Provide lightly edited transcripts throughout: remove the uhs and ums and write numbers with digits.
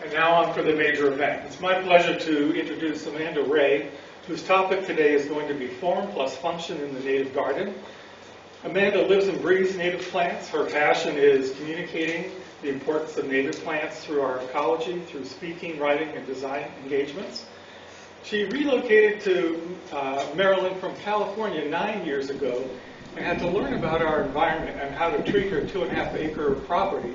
And now on for the major event. It's my pleasure to introduce Amanda Wray, whose topic today is going to be form plus function in the native garden. Amanda lives and breathes native plants. Her passion is communicating the importance of native plants through our ecology, through speaking, writing, and design engagements. She relocated to Maryland from California 9 years ago and had to learn about our environment and how to treat her 2.5-acre property,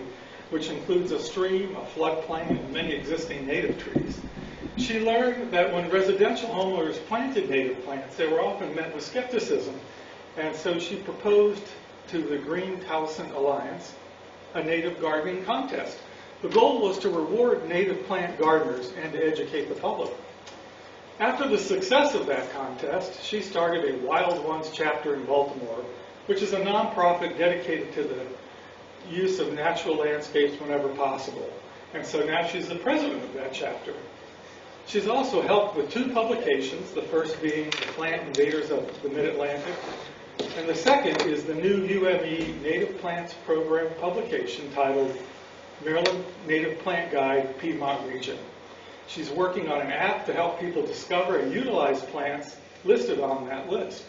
which includes a stream, a floodplain, and many existing native trees. She learned that when residential homeowners planted native plants, they were often met with skepticism, and so she proposed to the Green Towson Alliance a native gardening contest. The goal was to reward native plant gardeners and to educate the public. After the success of that contest, she started a Wild Ones chapter in Baltimore, which is a nonprofit dedicated to the use of natural landscapes whenever possible. And so now she's the president of that chapter. She's also helped with 2 publications, the first being The Plant Invaders of the Mid-Atlantic, and the second is the new UME Native Plants Program publication titled Maryland Native Plant Guide, Piedmont Region. She's working on an app to help people discover and utilize plants listed on that list.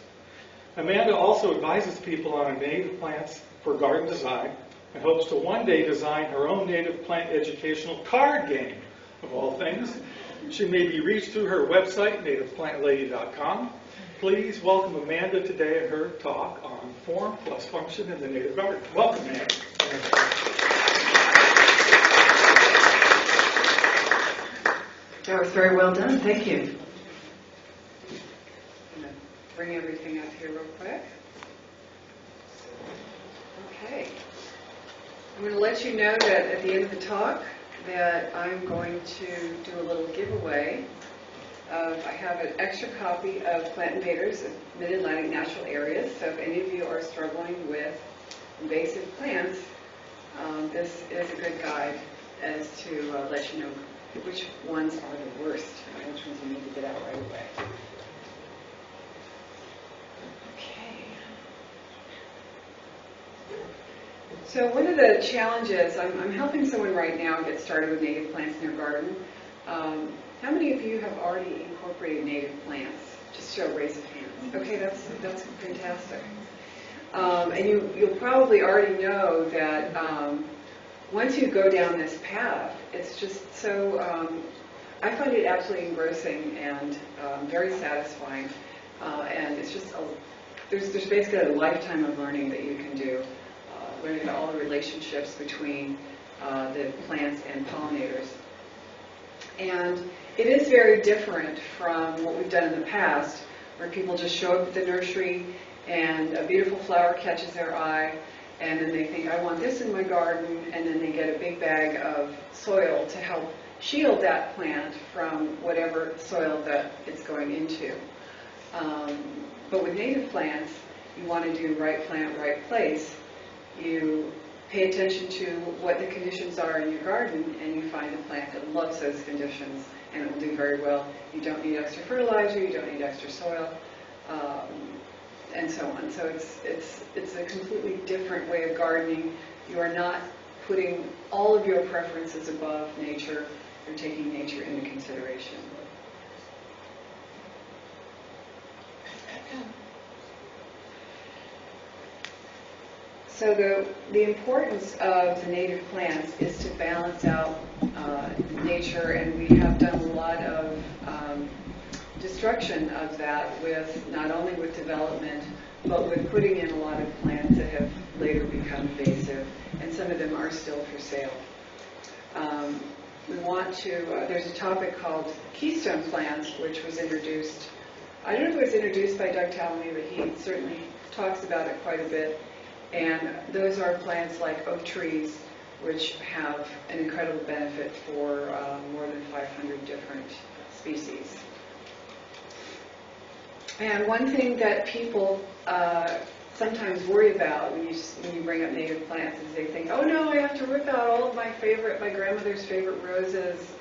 Amanda also advises people on native plants for garden design and hopes to one day design her own native plant educational card game, of all things. She may be reached through her website, nativeplantlady.com. Please welcome Amanda today at her talk on form plus function in the native garden. Welcome, Amanda. That was very well done. Thank you. I'm going to bring everything up here real quick. Okay. I'm going to let you know that at the end of the talk that I'm going to do a little giveaway. I have an extra copy of Plant Invaders of Mid-Atlantic Natural Areas, so if any of you are struggling with invasive plants, this is a good guide as to let you know which ones are the worst and which ones you need to get out right away. Okay. So one of the challenges, I'm helping someone right now get started with native plants in their garden. How many of you have already incorporated native plants? Just show raise of hands. Okay, that's fantastic. And you'll probably already know that once you go down this path, it's just so, I find it absolutely engrossing and very satisfying. And it's just, there's basically a lifetime of learning that you can do, learning all the relationships between the plants and pollinators. And it is very different from what we've done in the past, where people just show up at the nursery and a beautiful flower catches their eye, and then they think, I want this in my garden, and then they get a big bag of soil to help shield that plant from whatever soil that it's going into. But with native plants, you want to do right plant, right place. You pay attention to what the conditions are in your garden, and you find a plant that loves those conditions, and it will do very well. You don't need extra fertilizer, you don't need extra soil, and so on. So it's a completely different way of gardening. You are not putting all of your preferences above nature. You're taking nature into consideration. So the importance of the native plants is to balance out nature, and we have done a lot of destruction of that with not only with development, but with putting in a lot of plants that have later become invasive, and some of them are still for sale. We want to, there's a topic called keystone plants, which was introduced, I don't know if it was introduced by Doug Tallamy, but he certainly talks about it quite a bit. And those are plants like oak trees, which have an incredible benefit for more than 500 different species. And one thing that people sometimes worry about when you bring up native plants is they think, oh no, I have to rip out all of my grandmother's favorite roses,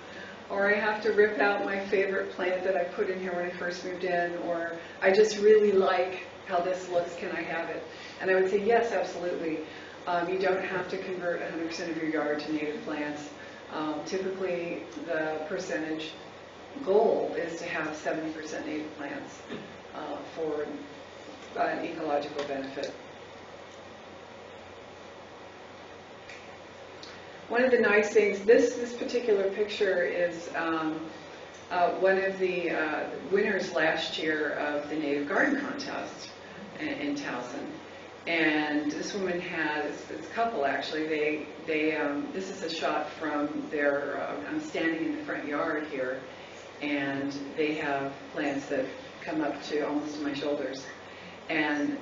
or I have to rip out my favorite plant that I put in here when I first moved in, or I just really like how this looks, can I have it? And I would say yes, absolutely. You don't have to convert 100% of your yard to native plants. Typically, the percentage goal is to have 70% native plants for an ecological benefit. One of the nice things, this particular picture is one of the winners last year of the Native Garden Contest in Towson. And this woman has, this couple actually, this is a shot from their, I'm standing in the front yard here, and they have plants that come up to almost to my shoulders. And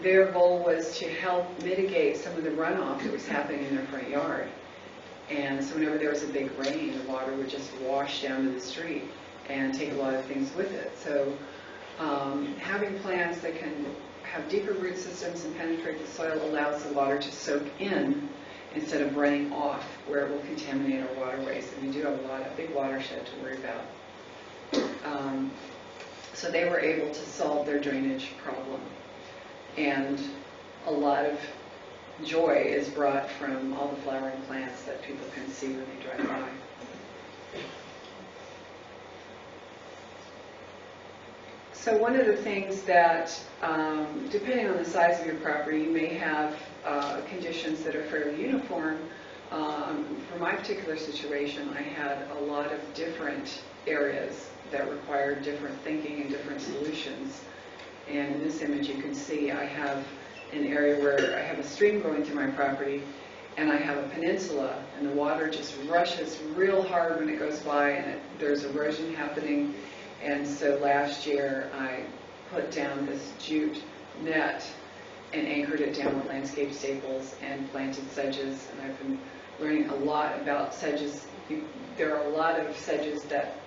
their goal was to help mitigate some of the runoff that was happening in their front yard. And so whenever there was a big rain, the water would just wash down to the street and take a lot of things with it. So having plants that can have deeper root systems and penetrate the soil allows the water to soak in instead of running off where it will contaminate our waterways. And we do have a big watershed to worry about. So they were able to solve their drainage problem. And a lot of joy is brought from all the flowering plants that people can see when they drive by. So one of the things that, depending on the size of your property, you may have conditions that are fairly uniform. For my particular situation, I had a lot of different areas that required different thinking and different solutions. And in this image you can see I have an area where I have a stream going through my property, and I have a peninsula, and the water just rushes real hard when it goes by, and there's erosion happening. And so last year I put down this jute net and anchored it down with landscape staples and planted sedges, and I've been learning a lot about sedges. There are a lot of sedges that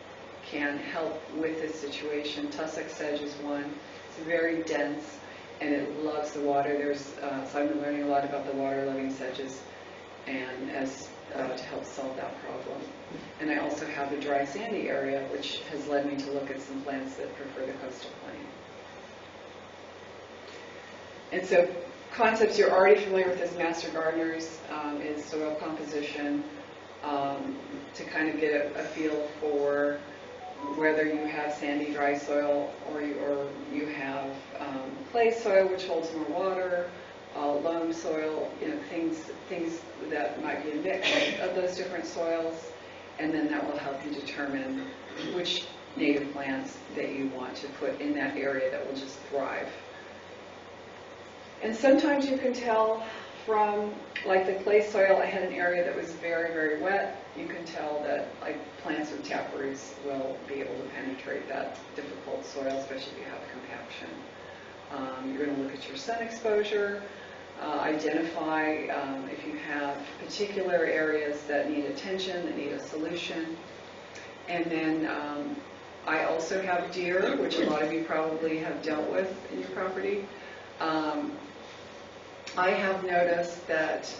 can help with this situation. Tussock sedge is one. It's very dense and it loves the water. So I've been learning a lot about the water-loving sedges and to help solve that problem. And I also have a dry sandy area, which has led me to look at some plants that prefer the coastal plain. And so concepts you're already familiar with as master gardeners is soil composition, to kind of get a feel for whether you have sandy, dry soil, or you have clay soil, which holds more water, loam soil, things that might be a mix of those different soils, and then that will help you determine which native plants that you want to put in that area that will just thrive. And sometimes you can tell from, like the clay soil, I had an area that was very, very wet. You can tell that like plants with tap roots will be able to penetrate that difficult soil, especially if you have compaction. You're going to look at your sun exposure, identify if you have particular areas that need attention, that need a solution. And then I also have deer, which a lot of you probably have dealt with in your property. I have noticed that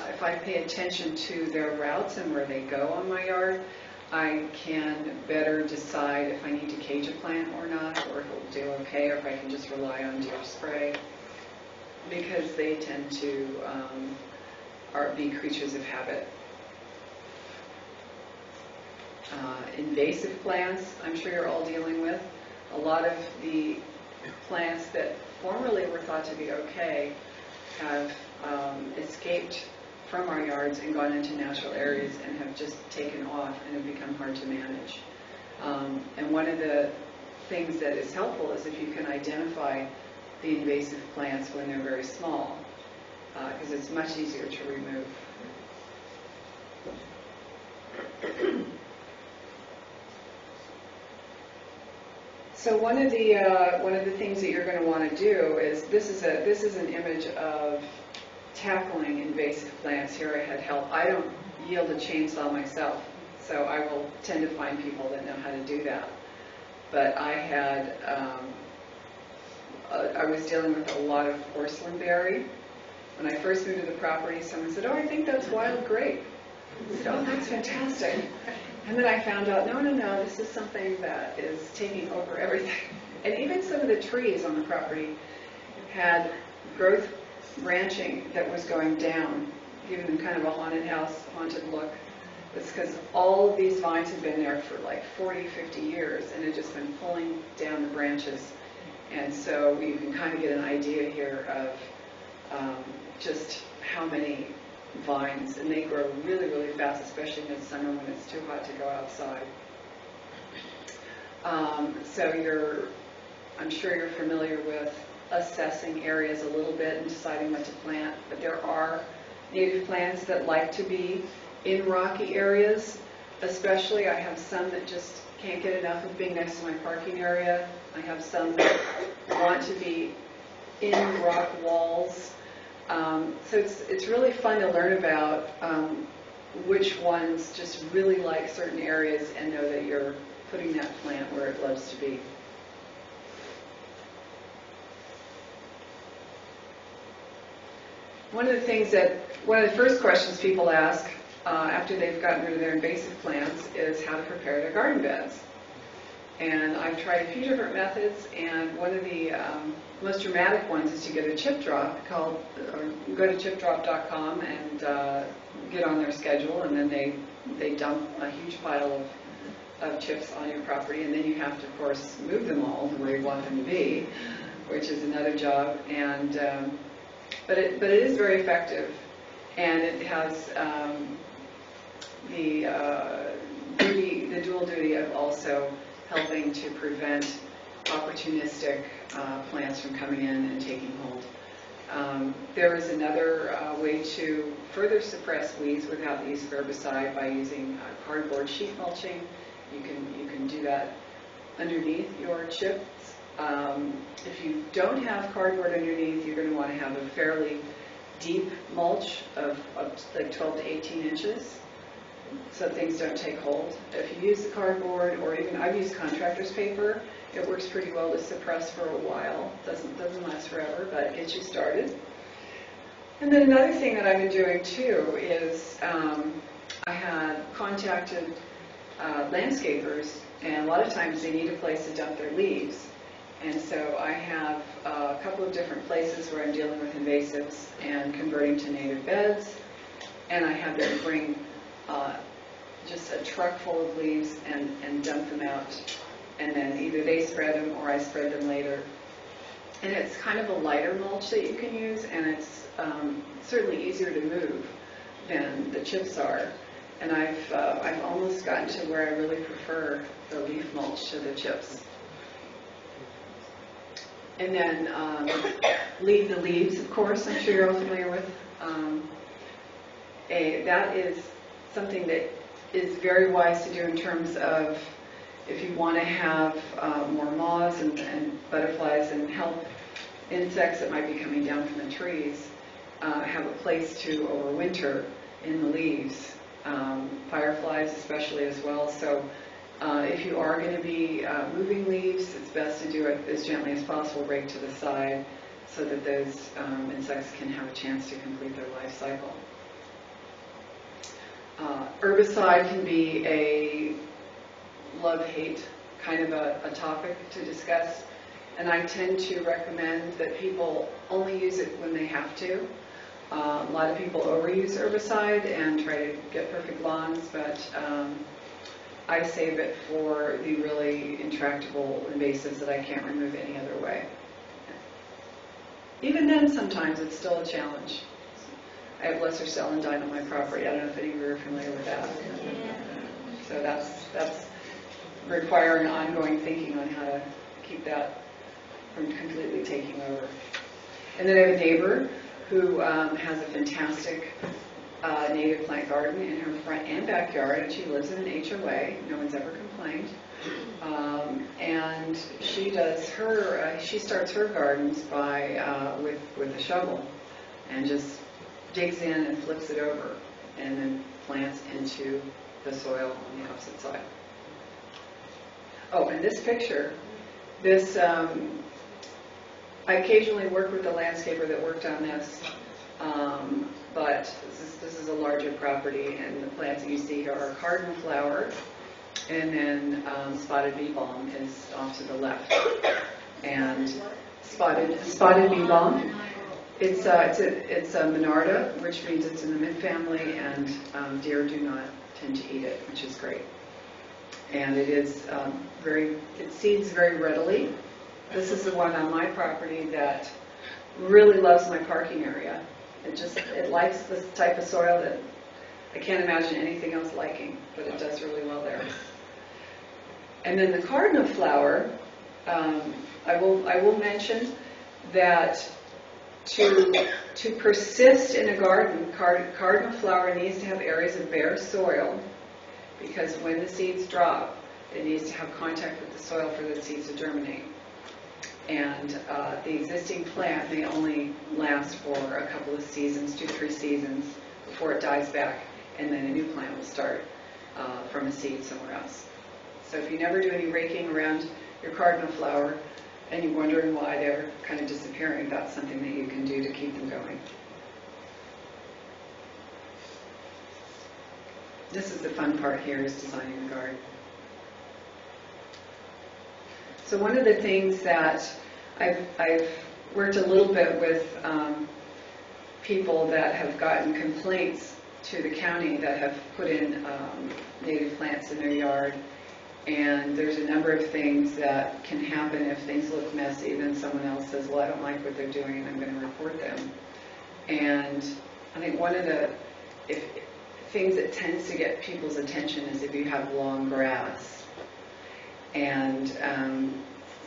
if I pay attention to their routes and where they go on my yard, I can better decide if I need to cage a plant or not, or if it will do okay, or if I can just rely on deer spray, because they tend to be creatures of habit. Invasive plants, I'm sure you're all dealing with. A lot of the plants that formerly were thought to be okay have escaped from our yards and gone into natural areas and have just taken off and have become hard to manage. And one of the things that is helpful is if you can identify the invasive plants when they're very small, because it's much easier to remove. So one of the things that you're going to want to do is, this is an image of tackling invasive plants. Here I had help. I don't yield a chainsaw myself, so I will tend to find people that know how to do that. But I had, I was dealing with a lot of porcelain berry. When I first moved to the property, someone said, "Oh, I think that's wild grape." I said, "Oh, that's fantastic." And then I found out, no, this is something that is taking over everything. And even some of the trees on the property had growth branching that was going down giving them kind of a haunted house, haunted look. It's because all of these vines have been there for like 40, 50 years, and have just been pulling down the branches. And so you can kind of get an idea here of just how many vines, and they grow really, really fast, especially in the summer when it's too hot to go outside. So I'm sure you're familiar with assessing areas a little bit and deciding what to plant, but there are native plants that like to be in rocky areas, especially. I have some that just can't get enough of being next to my parking area. I have some that want to be in rock walls. So it's really fun to learn about which ones just really like certain areas and know that you're putting that plant where it loves to be. One of the first questions people ask after they've gotten rid of their invasive plants is how to prepare their garden beds. And I've tried a few different methods, and one of the most dramatic ones is to get a chip drop go to chipdrop.com and get on their schedule, and then they dump a huge pile of chips on your property, and then you have to, of course, move them all to where you want them to be, which is another job. And but it is very effective, and it has the dual duty of also helping to prevent opportunistic plants from coming in and taking hold. There is another way to further suppress weeds without the use of herbicide by using cardboard sheet mulching. You can do that underneath your chips. If you don't have cardboard underneath, you're going to want to have a fairly deep mulch of like 12 to 18 inches so things don't take hold. If you use the cardboard, or even I've used contractor's paper, it works pretty well to suppress for a while. Doesn't last forever, but it gets you started. And then another thing that I've been doing too is I had contacted landscapers, and a lot of times they need a place to dump their leaves. And so I have a couple of different places where I'm dealing with invasives and converting to native beds, and I have them bring just a truck full of leaves and dump them out, and then either they spread them or I spread them later. And it's kind of a lighter mulch that you can use, and it's certainly easier to move than the chips are. And I've almost gotten to where I really prefer the leaf mulch to the chips. And then leave the leaves, of course, I'm sure you're all familiar with. That is something that is very wise to do in terms of if you want to have more moths and butterflies and help insects that might be coming down from the trees have a place to overwinter in the leaves. Fireflies especially as well. So if you are going to be moving leaves, it's best to do it as gently as possible, right to the side, so that those insects can have a chance to complete their life cycle. Herbicide can be a love-hate kind of a topic to discuss, and I tend to recommend that people only use it when they have to. A lot of people overuse herbicide and try to get perfect lawns, but I save it for the really intractable invasives that I can't remove any other way. Even then, sometimes it's still a challenge. I have lesser celandine on my property. I don't know if any of you are familiar with that. So that's requiring ongoing thinking on how to keep that from completely taking over. And then I have a neighbor who has a fantastic native plant garden in her front and backyard, and she lives in an HOA. No one's ever complained. And she does she starts her gardens by with a shovel, and just digs in and flips it over, and then plants into the soil on the opposite side. Oh, and this picture, I occasionally work with the landscaper that worked on this, but this is a larger property, and the plants that you see here are cardinal flower, and then spotted bee balm is off to the left. And spotted bee balm, It's a Monarda, which means it's in the mint family, and deer do not tend to eat it, which is great. And it is it seeds very readily. This is the one on my property that really loves my parking area. It likes this type of soil that I can't imagine anything else liking, but it does really well there. And then the cardinal flower, I will mention that to persist in a garden, cardinal flower needs to have areas of bare soil, because when the seeds drop, it needs to have contact with the soil for the seeds to germinate. And the existing plant may only last for a couple of seasons, 2-3 seasons, before it dies back, and then a new plant will start from a seed somewhere else. So if you never do any raking around your cardinal flower, and you're wondering why they're kind of disappearing, that's something that you can do to keep them going. This is the fun part here, is designing the garden. So one of the things that I've worked a little bit with people that have gotten complaints to the county that have put in native plants in their yard. And there's a number of things that can happen if things look messy. Then someone else says, well, I don't like what they're doing, and I'm going to report them. And I think one of the things that tends to get people's attention is if you have long grass. And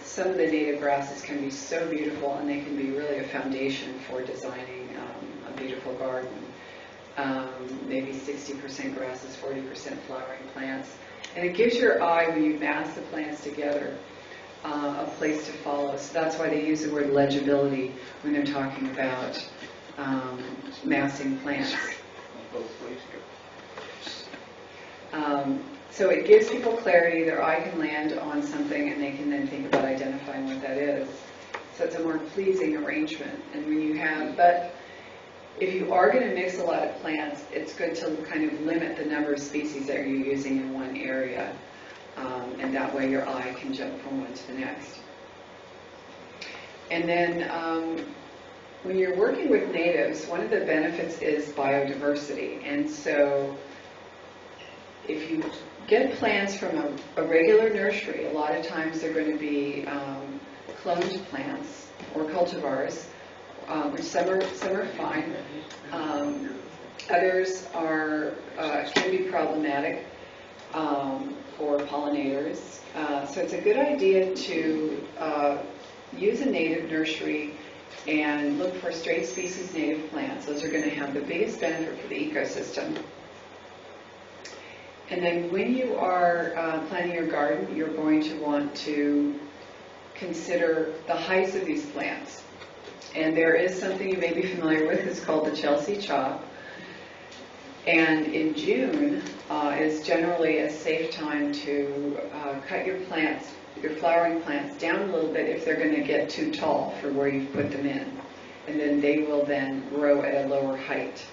some of the native grasses can be so beautiful, and they can be really a foundation for designing a beautiful garden. Maybe 60% grasses, 40% flowering plants. And it gives your eye, when you mass the plants together, a place to follow. So that's why they use the word legibility when they're talking about massing plants. So it gives people clarity. Their eye can land on something, and they can then think about identifying what that is. So it's a more pleasing arrangement. And when you have, but if you are going to mix a lot of plants, it's good to kind of limit the number of species that you're using in one area, and that way your eye can jump from one to the next. And then when you're working with natives, one of the benefits is biodiversity. And so if you get plants from a regular nursery, a lot of times they're going to be cloned plants or cultivars, which some are fine. Others can be problematic for pollinators. So it's a good idea to use a native nursery and look for straight species native plants. Those are going to have the biggest benefit for the ecosystem. And then when you are planting your garden, you're going to want to consider the heights of these plants. And there is something you may be familiar with. It's called the Chelsea chop. And in June is generally a safe time to cut your plants, your flowering plants, down a little bit if they're going to get too tall for where you've put them in. And then they will then grow at a lower height.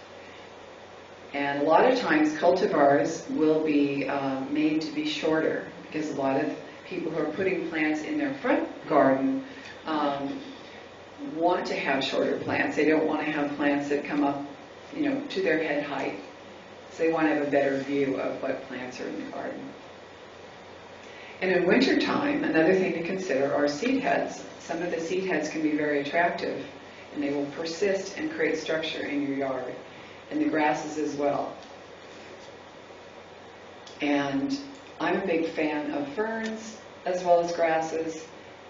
And a lot of times cultivars will be made to be shorter, because a lot of people who are putting plants in their front garden want to have shorter plants. They don't want to have plants that come up, to their head height. So they want to have a better view of what plants are in the garden. And in wintertime, another thing to consider are seed heads. Some of the seed heads can be very attractive, and they will persist and create structure in your yard, and the grasses as well. And I'm a big fan of ferns as well as grasses.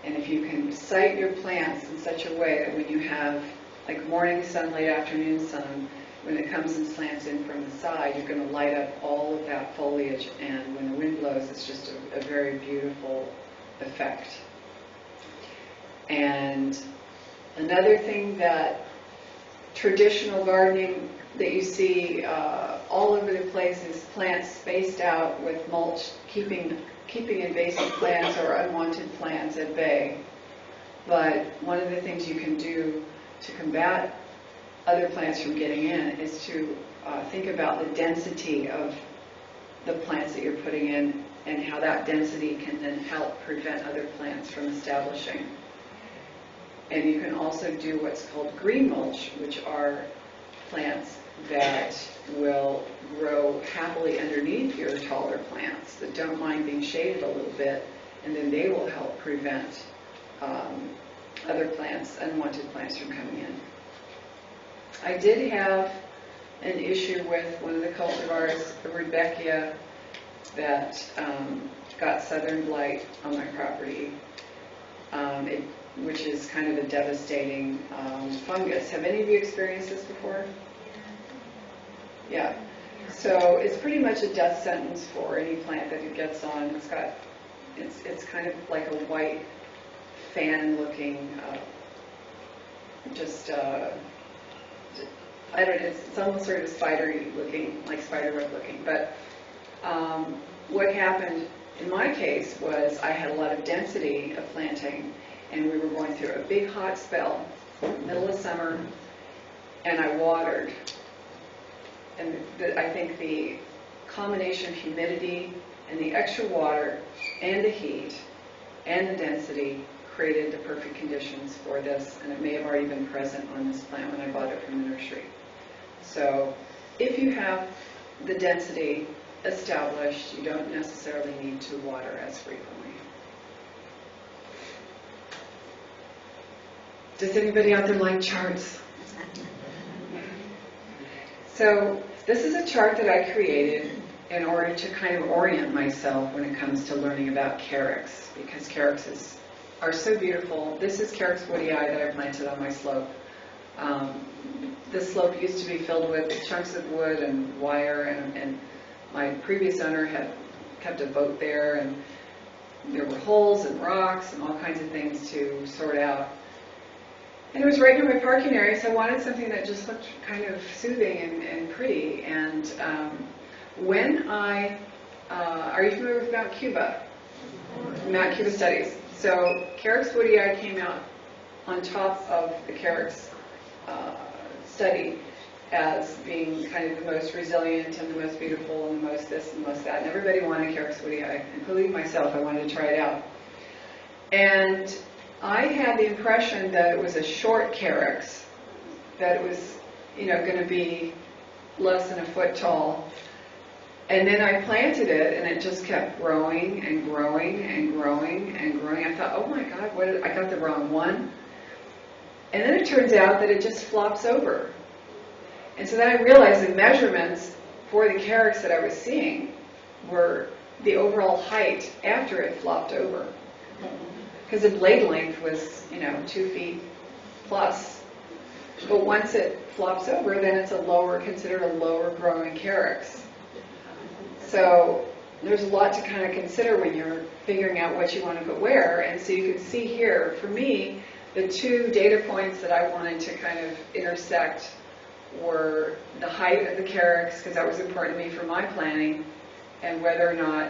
And if you can site your plants in such a way that when you have like morning sun, late afternoon sun, when it comes and slants in from the side, you're going to light up all of that foliage, and when the wind blows, it's just a very beautiful effect. And another thing that traditional gardening that you see all over the place is plants spaced out with mulch, keeping invasive plants or unwanted plants at bay. But one of the things you can do to combat other plants from getting in is to think about the density of the plants that you're putting in, and how that density can then help prevent other plants from establishing. And you can also do what's called green mulch, which are plants that will grow happily underneath your taller plants that don't mind being shaded a little bit, and then they will help prevent other plants, unwanted plants, from coming in. I did have an issue with one of the cultivars, the Rebecca, that got southern blight on my property, which is kind of a devastating fungus. Have any of you experienced this before? Yeah. So it's pretty much a death sentence for any plant that it gets on. It's kind of like a white fan-looking, I don't know, it's almost sort of spidery looking, like spider web looking. But what happened in my case was I had a lot of density of planting, and we were going through a big hot spell, middle of summer, and I watered. And I think the combination of humidity and the extra water and the heat and the density created the perfect conditions for this, and it may have already been present on this plant when I bought it from the nursery. So if you have the density established, you don't necessarily need to water as frequently. Does anybody out there like charts? So this is a chart that I created in order to kind of orient myself when it comes to learning about carex, because carexes are so beautiful. This is Carex woodii that I planted on my slope. This slope used to be filled with chunks of wood and wire, and my previous owner had kept a boat there, and there were holes and rocks and all kinds of things to sort out. And it was right near my parking area, so I wanted something that just looked kind of soothing and pretty. And when are you familiar with Mount Cuba? Mount Cuba studies. So Carex woodii came out on top of the Carex study as being kind of the most resilient and the most beautiful and the most this and the most that. And everybody wanted Carex woodii, including myself. I wanted to try it out. And I had the impression that it was a short carex, that it was, going to be less than a foot tall. And then I planted it, and it just kept growing and growing and growing and growing. I thought, oh my God, I got the wrong one. And then it turns out that it just flops over. And so then I realized the measurements for the carex that I was seeing were the overall height after it flopped over. Because the blade length was, 2 feet plus. But once it flops over, then it's considered a lower growing carex. So there's a lot to kind of consider when you're figuring out what you want to put where. And so you can see here, for me, the two data points that I wanted to kind of intersect were the height of the carex, because that was important to me for my planning, and whether or not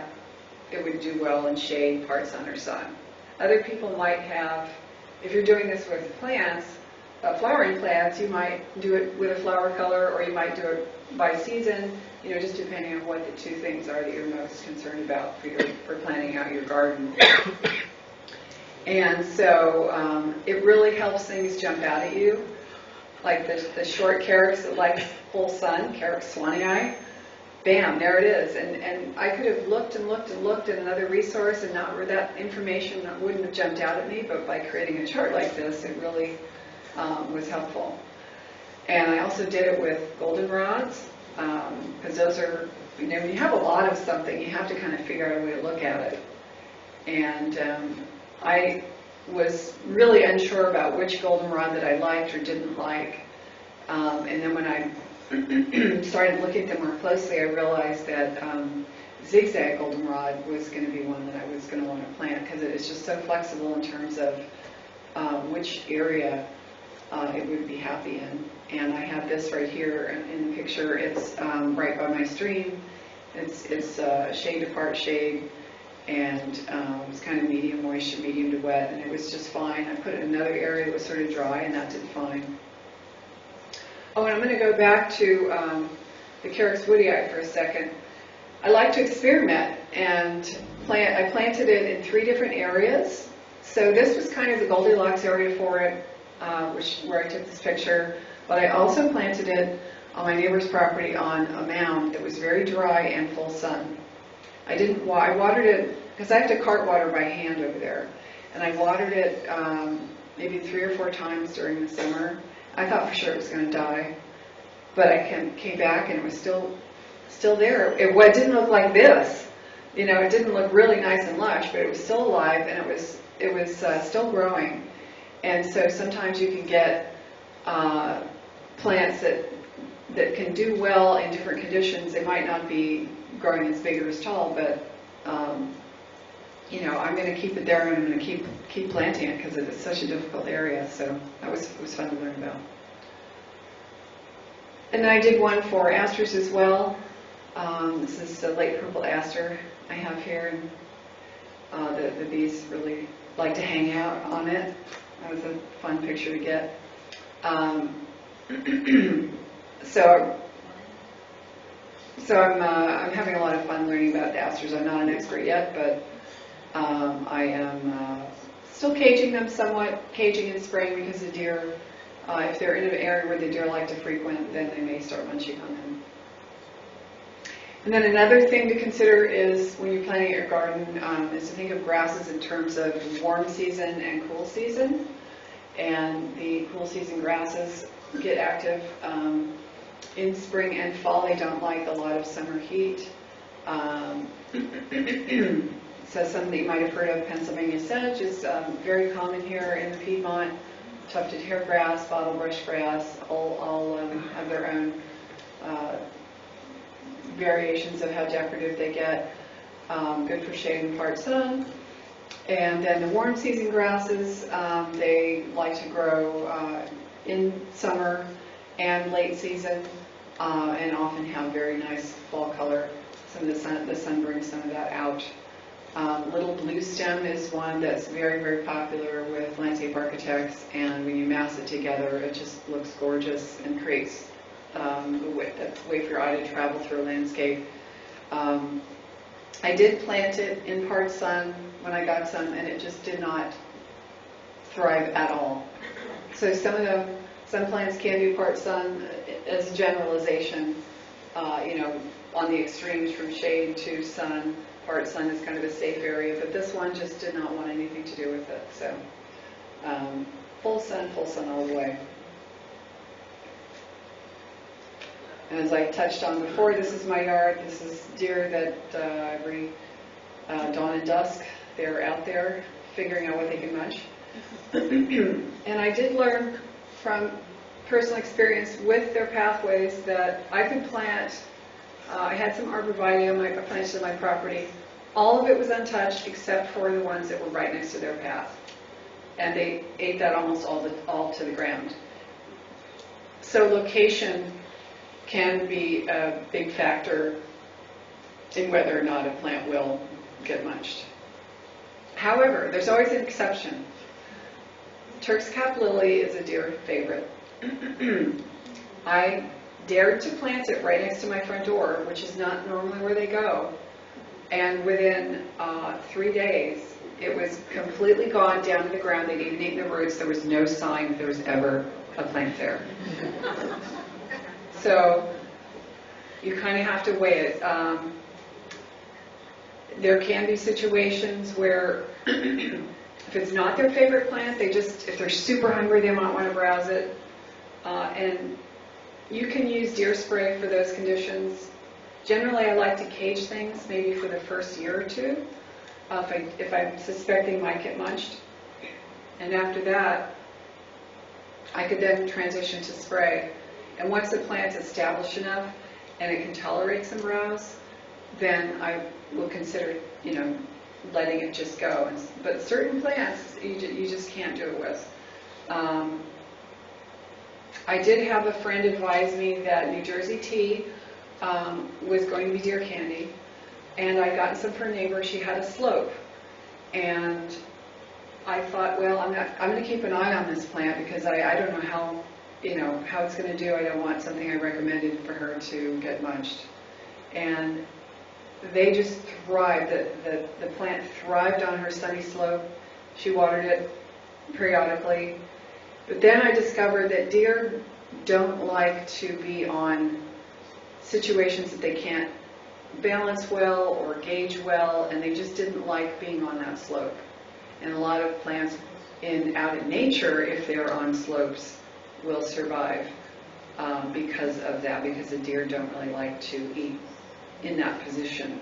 it would do well in shade, part sun, or sun. Other people might have, if you're doing this with plants, flowering plants, you might do it with a flower color, or you might do it by season, just depending on what the two things are that you're most concerned about for planning out your garden. And so it really helps things jump out at you, like the short carex that likes full sun, Carex swannii. Bam, there it is. And I could have looked and looked and looked at another resource, and that information wouldn't have jumped out at me, but by creating a chart like this, it really was helpful. And I also did it with goldenrods, because those are, when you have a lot of something, you have to kind of figure out a way to look at it. And I was really unsure about which goldenrod that I liked or didn't like. And then when I started looking at them more closely, I realized that zigzag goldenrod was going to be one that I was going to want to plant, because it is just so flexible in terms of which area it would be happy in. And I have this right here in the picture. It's right by my stream. It's shade to part shade, and it's kind of medium moisture, medium to wet, and it was just fine. I put it in another area that was sort of dry, and that did fine. Oh, and I'm going to go back to the Carex woodii for a second. I like to experiment, and I planted it in 3 different areas. So this was kind of the Goldilocks area for it, where I took this picture. But I also planted it on my neighbor's property on a mound that was very dry and full sun. I watered it, because I have to cart water by hand over there. And I watered it maybe 3 or 4 times during the summer. I thought for sure it was going to die. But I came back and it was still there. It didn't look like this. You know, it didn't look really nice and lush, but it was still alive and it was still growing. And so sometimes you can get plants that can do well in different conditions. They might not be growing as big or as tall, but you know, I'm going to keep it there and I'm going to keep planting it because it's such a difficult area. So it was fun to learn about. And then I did one for asters as well. This is a late purple aster I have here, and the bees really like to hang out on it. That was a fun picture to get. So I'm having a lot of fun learning about the asters. I'm not an expert yet, but I am still caging them somewhat, caging in spring because the deer, if they're in an area where the deer like to frequent, then they may start munching on them. And then another thing to consider is when you're planting your garden is to think of grasses in terms of warm season and cool season. And the cool season grasses get active in spring and fall. They don't like a lot of summer heat. So something that you might have heard of, Pennsylvania sedge, is very common here in the Piedmont. Tufted hairgrass, bottlebrush grass, all have their own variations of how decorative they get. Good for shade and part sun. And then the warm season grasses, they like to grow in summer and late season, and often have very nice fall color. Some of the sun brings some of that out. Little blue stem is one that's very, very popular with landscape architects, and when you mass it together, it just looks gorgeous and creates a way for your eye to travel through a landscape. I did plant it in part sun when I got some, and it just did not thrive at all. So some plants can do part sun as a generalization, you know, on the extremes from shade to sun. Part sun is kind of a safe area, but this one just did not want anything to do with it. So full sun all the way. And as I touched on before, this is my yard. This is deer that every dawn and dusk, they're out there figuring out what they can munch. And I did learn from personal experience with their pathways that I could plant. I had some arborvitae I planted on my property. All of it was untouched except for the ones that were right next to their path. And they ate that almost all to the ground. So location can be a big factor in whether or not a plant will get munched. However, there's always an exception. Turk's cap lily is a deer favorite. I dared to plant it right next to my front door, which is not normally where they go. And within 3 days, it was completely gone down to the ground. They'd even eaten the roots. There was no sign that there was ever a plant there. So you kind of have to weigh it. There can be situations where if it's not their favorite plant, if they're super hungry, they might want to browse it. And you can use deer spray for those conditions. Generally, I like to cage things maybe for the first year or two, if I'm suspecting might get munched. And after that, I could then transition to spray. And once the plant's established enough and it can tolerate some browse, then I will consider, you know, letting it just go. But certain plants, you just can't do it with. I did have a friend advise me that New Jersey tea was going to be deer candy, and I got some for a neighbor. She had a slope, and I thought, well, I'm going to keep an eye on this plant because I don't know how it's going to do. I don't want something I recommended for her to get munched. And they just thrived. The plant thrived on her sunny slope. She watered it periodically. But then I discovered that deer don't like to be on situations that they can't balance well or gauge well, and they just didn't like being on that slope. And a lot of plants out in nature, if they're on slopes, will survive because of that, because the deer don't really like to eat in that position.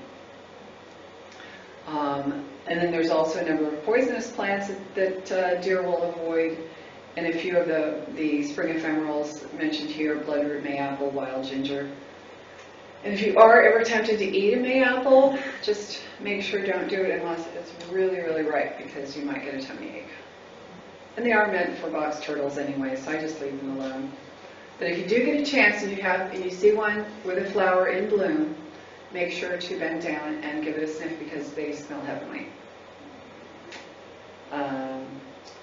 And then there's also a number of poisonous plants that deer will avoid, and a few of the spring ephemerals mentioned here: bloodroot mayapple, wild ginger. And if you are ever tempted to eat a mayapple, just make sure don't do it unless it's really, really ripe, because you might get a tummy ache. And they are meant for box turtles anyway, so I just leave them alone. But if you do get a chance and you see one with a flower in bloom, make sure to bend down and give it a sniff, because they smell heavenly.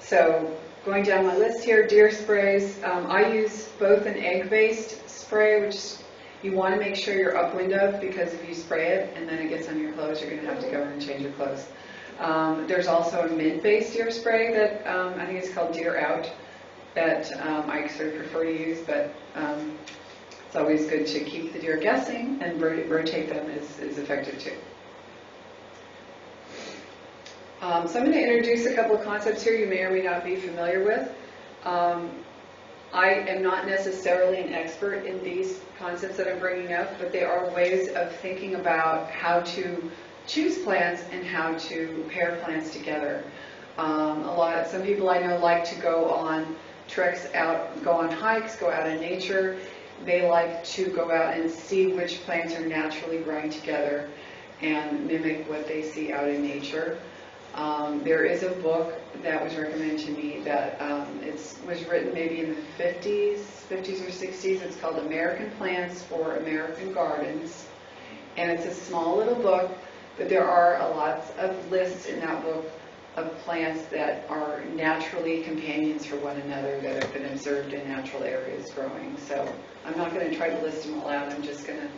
So going down my list here, deer sprays. I use both an egg-based spray, which you want to make sure you're upwind of, because if you spray it and then it gets on your clothes, you're going to have to go in and change your clothes. There's also a mint-based deer spray that I think it's called Deer Out, that I sort of prefer to use, but it's always good to keep the deer guessing, and rotate them is effective too. So I'm going to introduce a couple of concepts here you may or may not be familiar with. I am not necessarily an expert in these concepts that I'm bringing up, but they are ways of thinking about how to choose plants and how to pair plants together. Some people I know like to go on treks out, go on hikes, go out in nature. They like to go out and see which plants are naturally growing together and mimic what they see out in nature. There is a book that was recommended to me that was written maybe in the 50s or 60s. It's called American Plants for American Gardens. And it's a small little book, but there are a lot of lists in that book of plants that are naturally companions for one another, that have been observed in natural areas growing. So I'm not going to try to list them all out. I'm just going to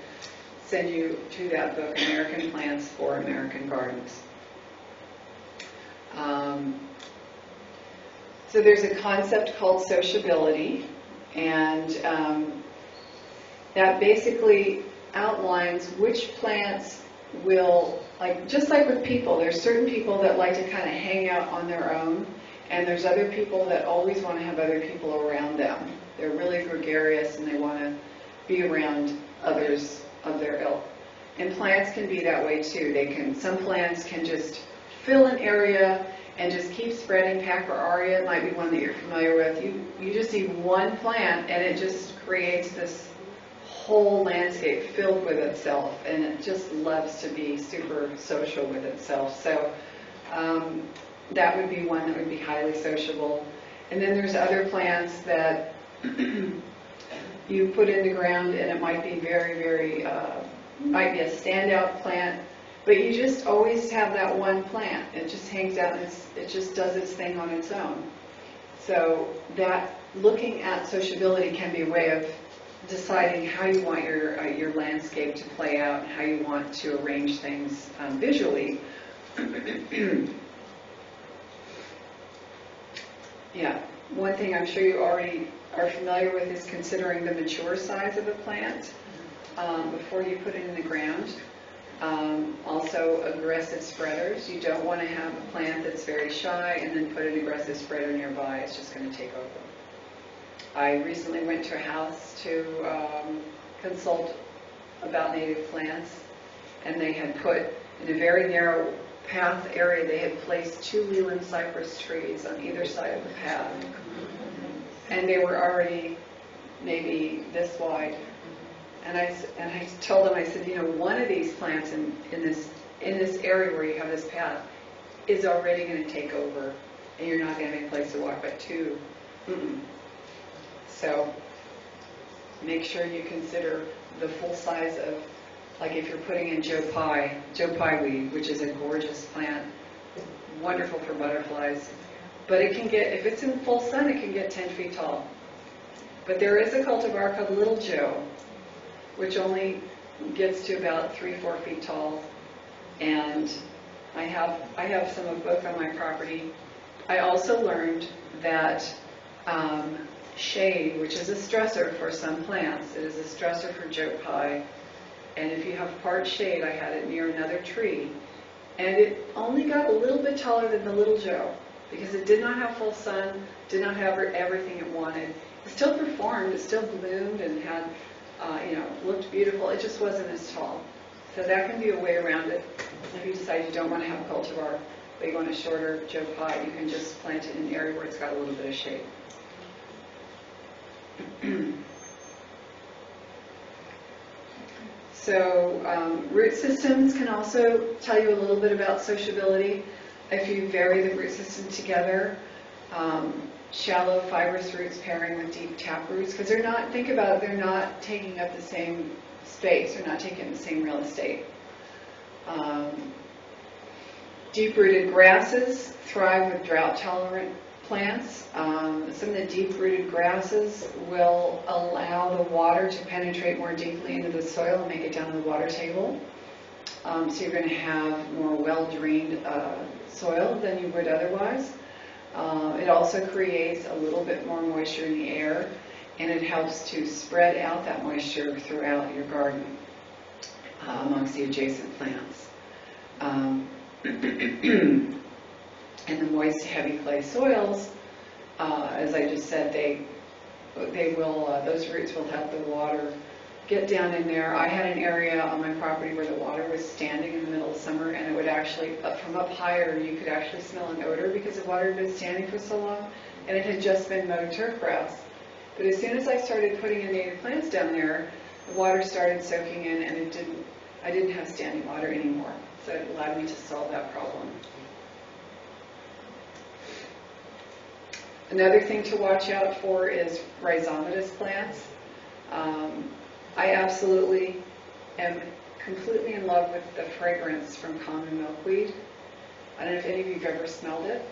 send you to that book, American Plants for American Gardens. So there's a concept called sociability, and that basically outlines which plants will, just like with people, there's certain people that like to kind of hang out on their own, and there's other people that always want to have other people around them. They're really gregarious and they want to be around others of their ilk. And plants can be that way too. Some plants can just fill an area and just keep spreading. Packer aria might be one that you're familiar with. You just see one plant and it just creates this whole landscape filled with itself, and it just loves to be super social with itself. So that would be one that would be highly sociable. And then there's other plants that you put in the ground and it might be very, very, might be a standout plant, but you just always have that one plant. It just hangs out and it just does its thing on its own. So that looking at sociability can be a way of deciding how you want your landscape to play out, how you want to arrange things visually. Yeah, one thing I'm sure you already are familiar with is considering the mature size of a plant before you put it in the ground. Also, aggressive spreaders. You don't want to have a plant that's very shy and then put an aggressive spreader nearby. It's just going to take over. I recently went to a house to consult about native plants, and they had put, in a very narrow path area, they had placed 2 Leland cypress trees on either side of the path. And they were already maybe this wide. And I told them, I said, one of these plants in this area where you have this path is already going to take over, and you're not going to have any place to walk, but 2. So make sure you consider the full size of, like if you're putting in Joe Pye weed, which is a gorgeous plant, wonderful for butterflies, but it can get, if it's in full sun, it can get 10 feet tall. But there is a cultivar called Little Joe, which only gets to about 3-4 feet tall, and I have some of both on my property, I also learned that shade, which is a stressor for some plants, it is a stressor for Joe Pye. And if you have part shade, I had it near another tree, and it only got a little bit taller than the little Joe because it did not have full sun, did not have everything it wanted. It still performed, it still bloomed and had, looked beautiful. It just wasn't as tall. So that can be a way around it. If you decide you don't want to have a cultivar, but you want a shorter Joe Pye, you can just plant it in an area where it's got a little bit of shade. So root systems can also tell you a little bit about sociability. If you vary the root system together, shallow fibrous roots pairing with deep tap roots, because they're not, think about it, they're not taking up the same space, they're not taking the same real estate. Deep-rooted grasses thrive with drought-tolerant plants. Some of the deep-rooted grasses will allow the water to penetrate more deeply into the soil and make it down to the water table. So you're going to have more well-drained soil than you would otherwise. It also creates a little bit more moisture in the air, and it helps to spread out that moisture throughout your garden amongst the adjacent plants. And the moist, heavy clay soils, as I just said, those roots will help the water get down in there. I had an area on my property where the water was standing in the middle of summer, and it would actually, from up higher, you could actually smell an odor because the water had been standing for so long, and it had just been mowed turf grass. But as soon as I started putting in native plants down there, the water started soaking in, and I didn't have standing water anymore. So it allowed me to solve that problem. Another thing to watch out for is rhizomatous plants. I absolutely am completely in love with the fragrance from common milkweed. I don't know if any of you have ever smelled it.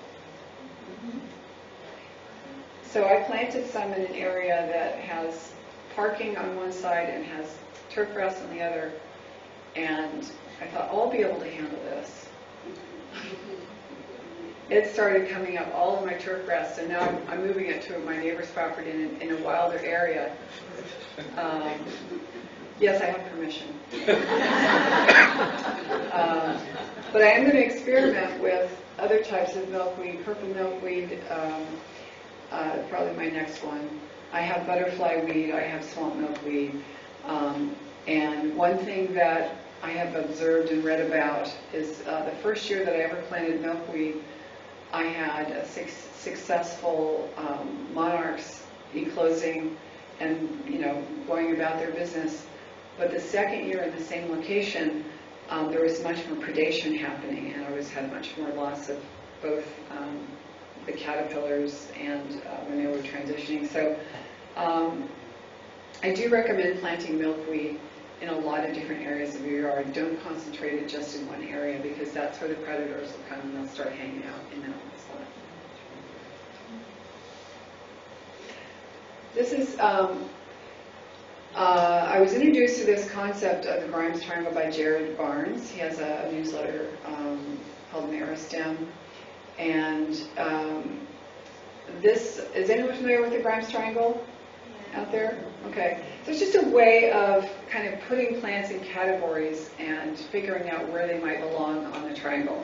So I planted some in an area that has parking on one side and has turf grass on the other, and I thought, I'll be able to handle this. It started coming up all of my turf grass, so now I'm moving it to my neighbor's property in a wilder area. Yes, I have permission. But I am going to experiment with other types of milkweed, purple milkweed, probably my next one. I have butterfly weed, I have swamp milkweed, and one thing that I have observed and read about is the first year that I ever planted milkweed, I had a successful monarchs enclosing and going about their business. But the second year in the same location, there was much more predation happening, and I always had much more loss of both the caterpillars and when they were transitioning. So I do recommend planting milkweed in a lot of different areas of your yard. Don't concentrate it just in one area, because that's where the predators will come and they'll start hanging out in that spot. This is, I was introduced to this concept of the Grimes Triangle by Jared Barnes. He has a newsletter called Meristem. And is anyone familiar with the Grimes Triangle out there? Okay. So it's just a way of kind of putting plants in categories and figuring out where they might belong on the triangle.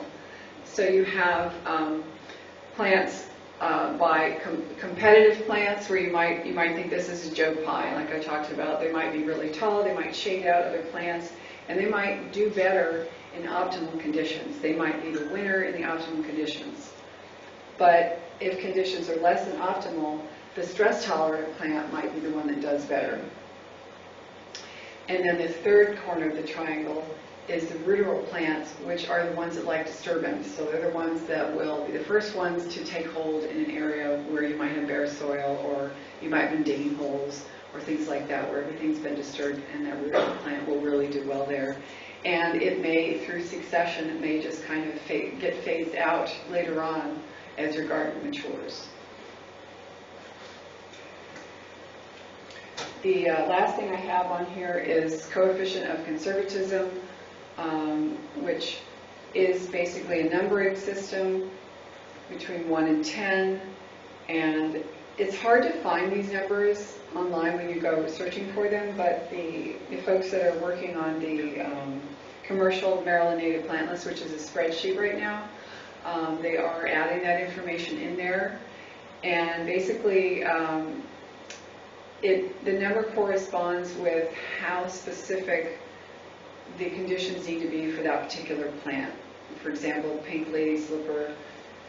So you have plants by competitive plants, where you might think this is a Joe Pye, like I talked about. They might be really tall, they might shade out other plants, and they might do better in optimal conditions. They might be the winner in the optimal conditions. But if conditions are less than optimal, the stress-tolerant plant might be the one that does better. And then the third corner of the triangle is the ruderal plants, which are the ones that like disturbance. So they're the ones that will be the first ones to take hold in an area where you might have bare soil, or you might have been digging holes, or things like that, where everything's been disturbed, and that ruderal plant will really do well there. And it may, through succession, it may just kind of get phased out later on as your garden matures. The last thing I have on here is coefficient of conservatism, which is basically a numbering system between 1 and 10, and it's hard to find these numbers online when you go searching for them, but the folks that are working on the commercial Maryland native plant list, which is a spreadsheet right now, they are adding that information in there, and basically the number corresponds with how specific the conditions need to be for that particular plant. For example, pink lady slipper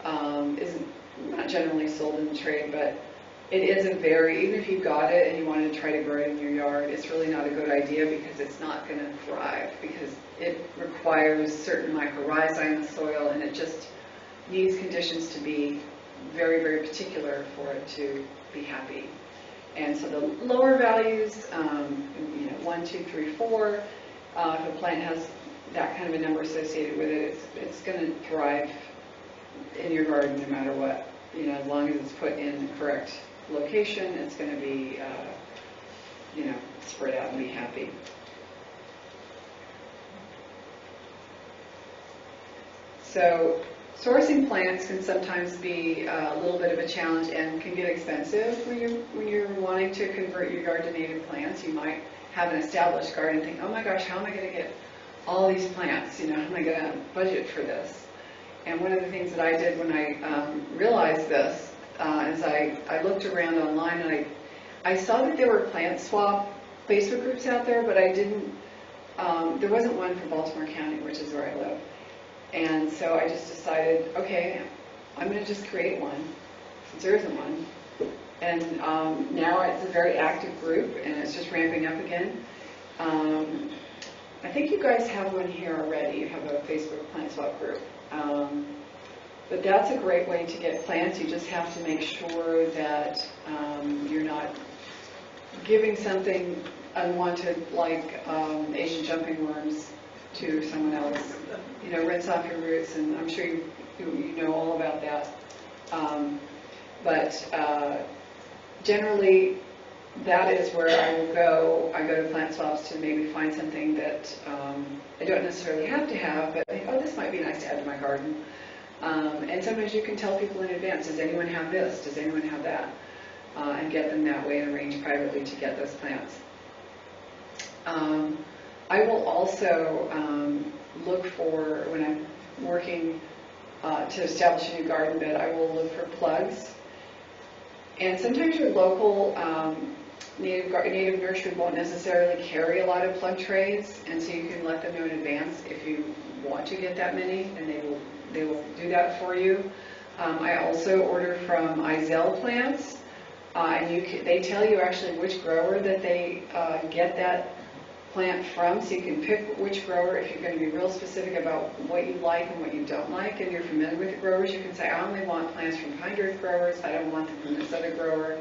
isn't not generally sold in the trade, but it is even if you got it and you wanted to try to grow it in your yard, it's really not a good idea because it's not going to thrive, because it requires certain mycorrhizae in the soil, and it just needs conditions to be very, very particular for it to be happy. And so the lower values, 1, 2, 3, 4, if a plant has that kind of a number associated with it, it's going to thrive in your garden no matter what. As long as it's put in the correct location, it's going to be, spread out and be happy. So sourcing plants can sometimes be a little bit of a challenge and can get expensive when you're wanting to convert your yard to native plants. You might have an established garden and think, oh my gosh, how am I going to get all these plants? How am I going to budget for this? And one of the things that I did when I realized this is I looked around online, and I saw that there were plant swap Facebook groups out there, but I didn't, there wasn't one for Baltimore County, which is where I live. And so I just decided, okay, I'm going to just create one, since there isn't one. And now it's a very active group, and it's just ramping up again. I think you guys have one here already. You have a Facebook plant swap group. But that's a great way to get plants. You just have to make sure that you're not giving something unwanted, like Asian jumping worms, to someone else. Rinse off your roots, and I'm sure you know all about that. But generally, that is where I will go. I go to plant swaps to maybe find something that I don't necessarily have to have, but I think, oh, this might be nice to add to my garden. And sometimes you can tell people in advance, does anyone have this? Does anyone have that? And get them that way and arrange privately to get those plants. I will also look for, when I'm working to establish a new garden bed, I will look for plugs. And sometimes your local native nursery won't necessarily carry a lot of plug trays, and so you can let them know in advance if you want to get that many, and they will do that for you. I also order from Izell Plants, and they tell you actually which grower that they get that plant from, so you can pick which grower. If you're going to be real specific about what you like and what you don't like, and you're familiar with the growers, you can say, I only want plants from Pine Drift growers, I don't want them from this other grower.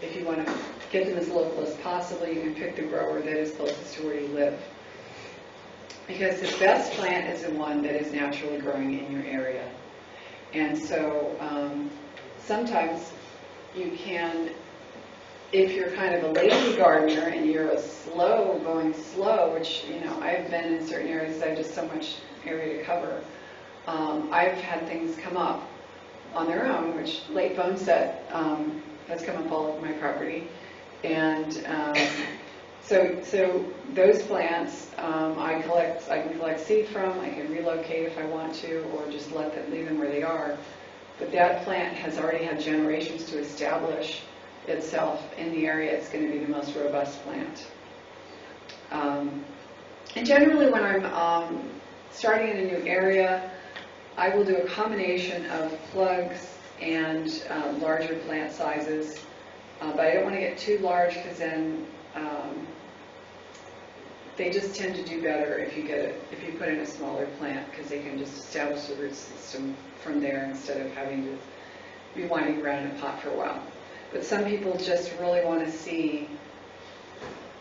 If you want to get them as local as possible, you can pick the grower that is closest to where you live. Because the best plant is the one that is naturally growing in your area. And so sometimes you can, if you're kind of a lazy gardener and you're going slow, which, I've been in certain areas, I have just so much area to cover. I've had things come up on their own, which late boneset has come up all over my property. And so those plants I can collect seed from, I can relocate if I want to, or just leave them where they are. But that plant has already had generations to establish itself in the area. It's going to be the most robust plant. And generally when I'm starting in a new area, I will do a combination of plugs and larger plant sizes, but I don't want to get too large, because then they just tend to do better if you put in a smaller plant, because they can just establish the root system from there instead of having to be winding around in a pot for a while. But some people just really want to see,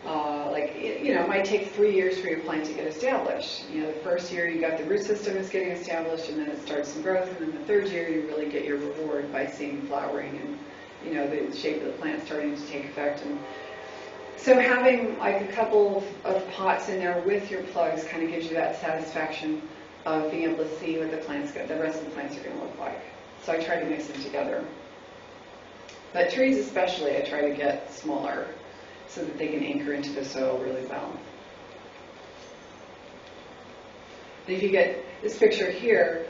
it might take 3 years for your plant to get established. The first year you got the root system is getting established, and then it starts some growth, and then the third year you really get your reward by seeing flowering and, the shape of the plant starting to take effect. And so having like a couple of pots in there with your plugs kind of gives you that satisfaction of being able to see what the rest of the plants are going to look like. So I try to mix them together. But trees especially, I try to get smaller so that they can anchor into the soil really well. And if you get this picture here,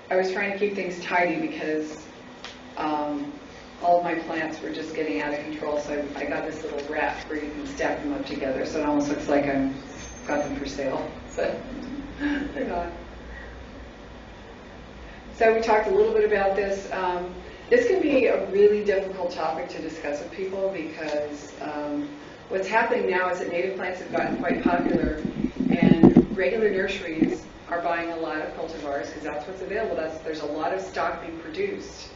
I was trying to keep things tidy because all of my plants were just getting out of control, so I got this little rack where you can stack them up together, so it almost looks like I've got them for sale, but they're not. So we talked a little bit about this. This can be a really difficult topic to discuss with people because what's happening now is that native plants have gotten quite popular, and regular nurseries are buying a lot of cultivars because that's what's available to us. There's a lot of stock being produced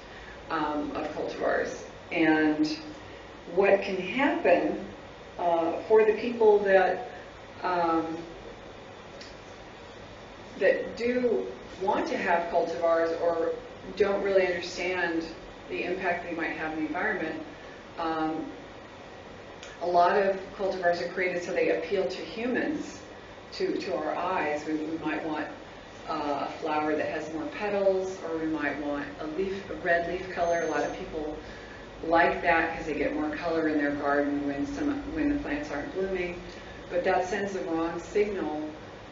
of cultivars. And what can happen for the people that that do want to have cultivars or don't really understand the impact they might have in the environment, a lot of cultivars are created so they appeal to humans, to our eyes. We might want a flower that has more petals, or we might want a red leaf color. A lot of people like that because they get more color in their garden when the plants aren't blooming. But that sends the wrong signal.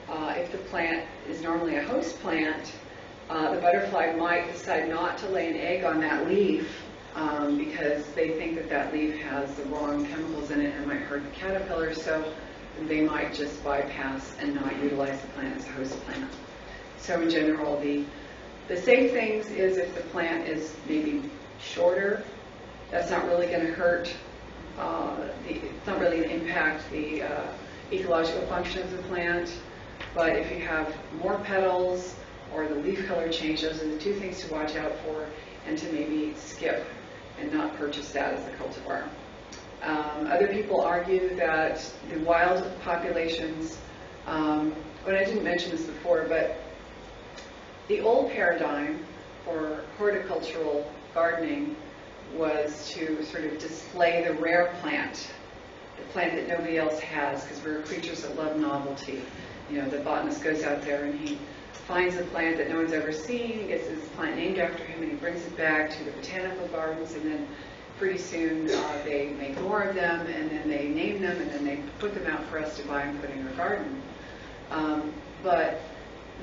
If the plant is normally a host plant, the butterfly might decide not to lay an egg on that leaf because they think that that leaf has the wrong chemicals in it and might hurt the caterpillar, so they might just bypass and not utilize the plant as a host plant. So in general, the safe things is if the plant is maybe shorter, that's not really going to hurt, it's not really going to impact the ecological function of the plant. But if you have more petals or the leaf color change, those are the two things to watch out for, and to maybe skip and not purchase that as a cultivar. Other people argue that the wild populations, but I didn't mention this before, but the old paradigm for horticultural gardening was to sort of display the rare plant, the plant that nobody else has, because we're creatures that love novelty. You know, the botanist goes out there and he finds a plant that no one's ever seen, gets his plant named after him, and he brings it back to the botanical gardens, and then pretty soon they make more of them, and then they name them, and then they put them out for us to buy and put in our garden. But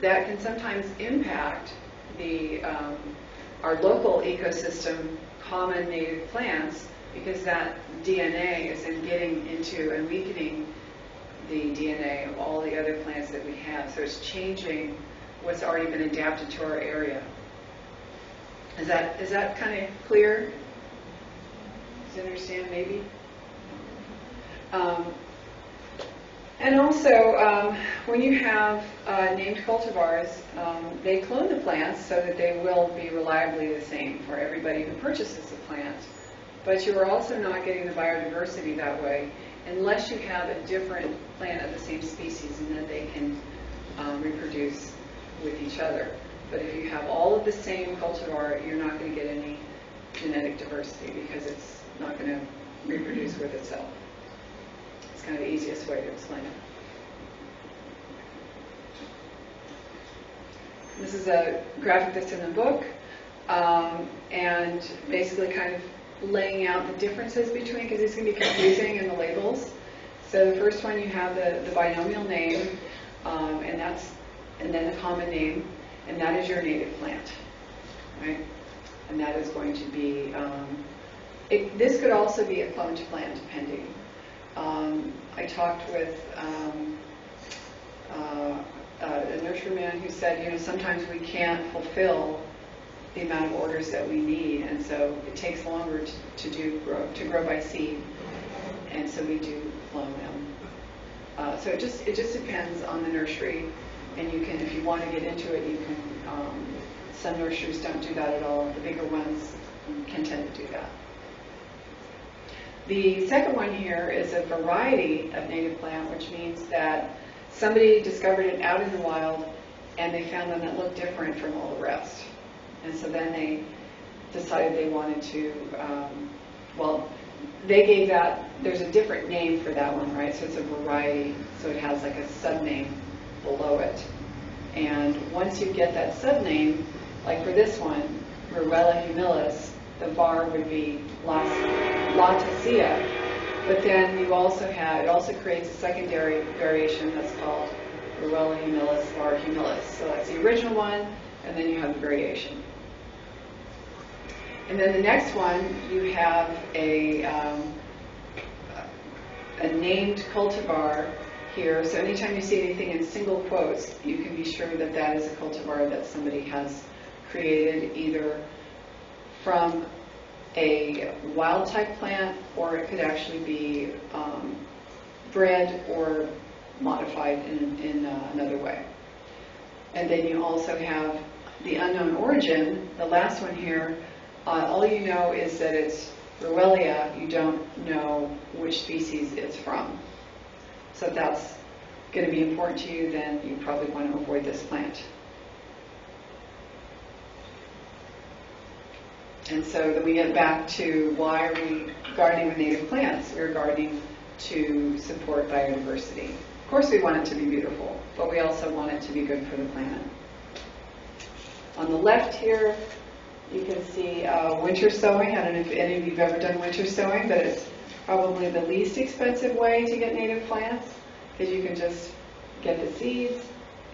that can sometimes impact our local ecosystem, common native plants, because that DNA is then getting into and weakening the DNA of all the other plants that we have. So it's changing what's already been adapted to our area. Is that kind of clear? Does you understand maybe? And also, when you have named cultivars, they clone the plants so that they will be reliably the same for everybody who purchases the plant. But you are also not getting the biodiversity that way unless you have a different plant of the same species, and then they can reproduce with each other. But if you have all of the same cultivar, you're not going to get any genetic diversity because it's not going to reproduce with itself. It's kind of the easiest way to explain it. This is a graphic that's in the book, and basically kind of laying out the differences between, because it's going to be confusing in the labels. So the first one, you have the binomial name, and then the common name, and that is your native plant, right? And that is going to be, this could also be a cloned plant, depending. I talked with a nurseryman who said, sometimes we can't fulfill the amount of orders that we need, and so it takes longer to grow by seed, and so we do clone them. So it just depends on the nursery, and you can, if you want to get into it, you can. Some nurseries don't do that at all. The bigger ones can tend to do that. The second one here is a variety of native plant, which means that somebody discovered it out in the wild, and they found one that looked different from all the rest. And so then they decided they wanted to, they gave that, there's a different name for that one, right? So it's a variety, so it has like a subname below it. And once you get that subname, like for this one, Rowella humilis, the var would be Latacia. But then you also have, it also creates a secondary variation that's called Rowella humilis, var humilis. So that's the original one, and then you have the variation. And then the next one, you have a named cultivar here. So anytime you see anything in single quotes, you can be sure that that is a cultivar that somebody has created either from a wild type plant, or it could actually be bred or modified in another way. And then you also have the unknown origin, the last one here. All you know is that it's Rowellia. You don't know which species it's from. So if that's going to be important to you, then you probably want to avoid this plant. And so then we get back to why are we gardening with native plants? We're gardening to support biodiversity. Of course we want it to be beautiful, but we also want it to be good for the planet. On the left here, you can see winter sowing. I don't know if any of you have ever done winter sowing, but it's probably the least expensive way to get native plants, because you can just get the seeds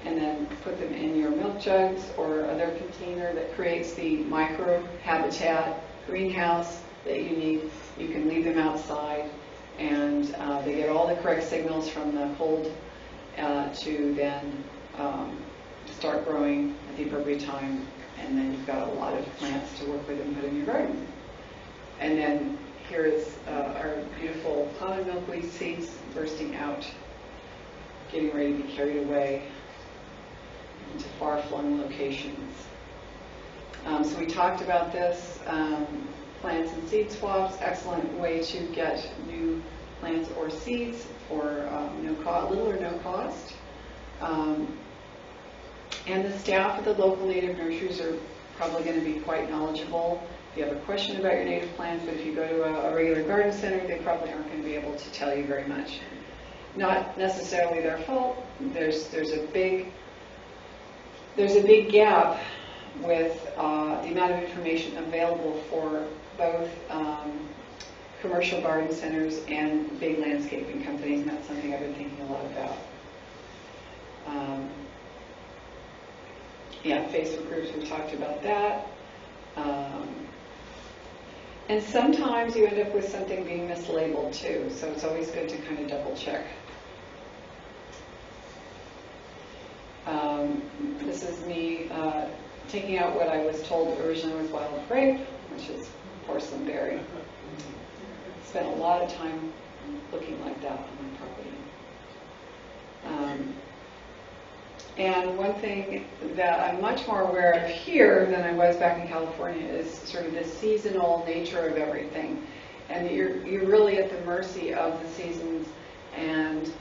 and then put them in your milk jugs or other container that creates the micro habitat greenhouse that you need. You can leave them outside, and they get all the correct signals from the cold to then start growing at the appropriate time, and then you've got a lot of plants to work with and put in your garden. And then here is our beautiful common milkweed seeds bursting out, getting ready to be carried away into far-flung locations. So we talked about this. Plants and seed swaps, excellent way to get new plants or seeds for little or no cost. And the staff at the local native nurseries are probably going to be quite knowledgeable. If you have a question about your native plants, but if you go to a regular garden center, they probably aren't going to be able to tell you very much. Not necessarily their fault. There's a big gap with the amount of information available for both commercial garden centers and big landscaping companies, and that's something I've been thinking a lot about. Facebook groups, we've talked about that. And sometimes you end up with something being mislabeled too, so it's always good to kind of double check. This is me taking out what I was told originally was wild grape, which is porcelain berry. Spent a lot of time looking like that on my property. And one thing that I'm much more aware of here than I was back in California is sort of the seasonal nature of everything. And you're really at the mercy of the seasons, and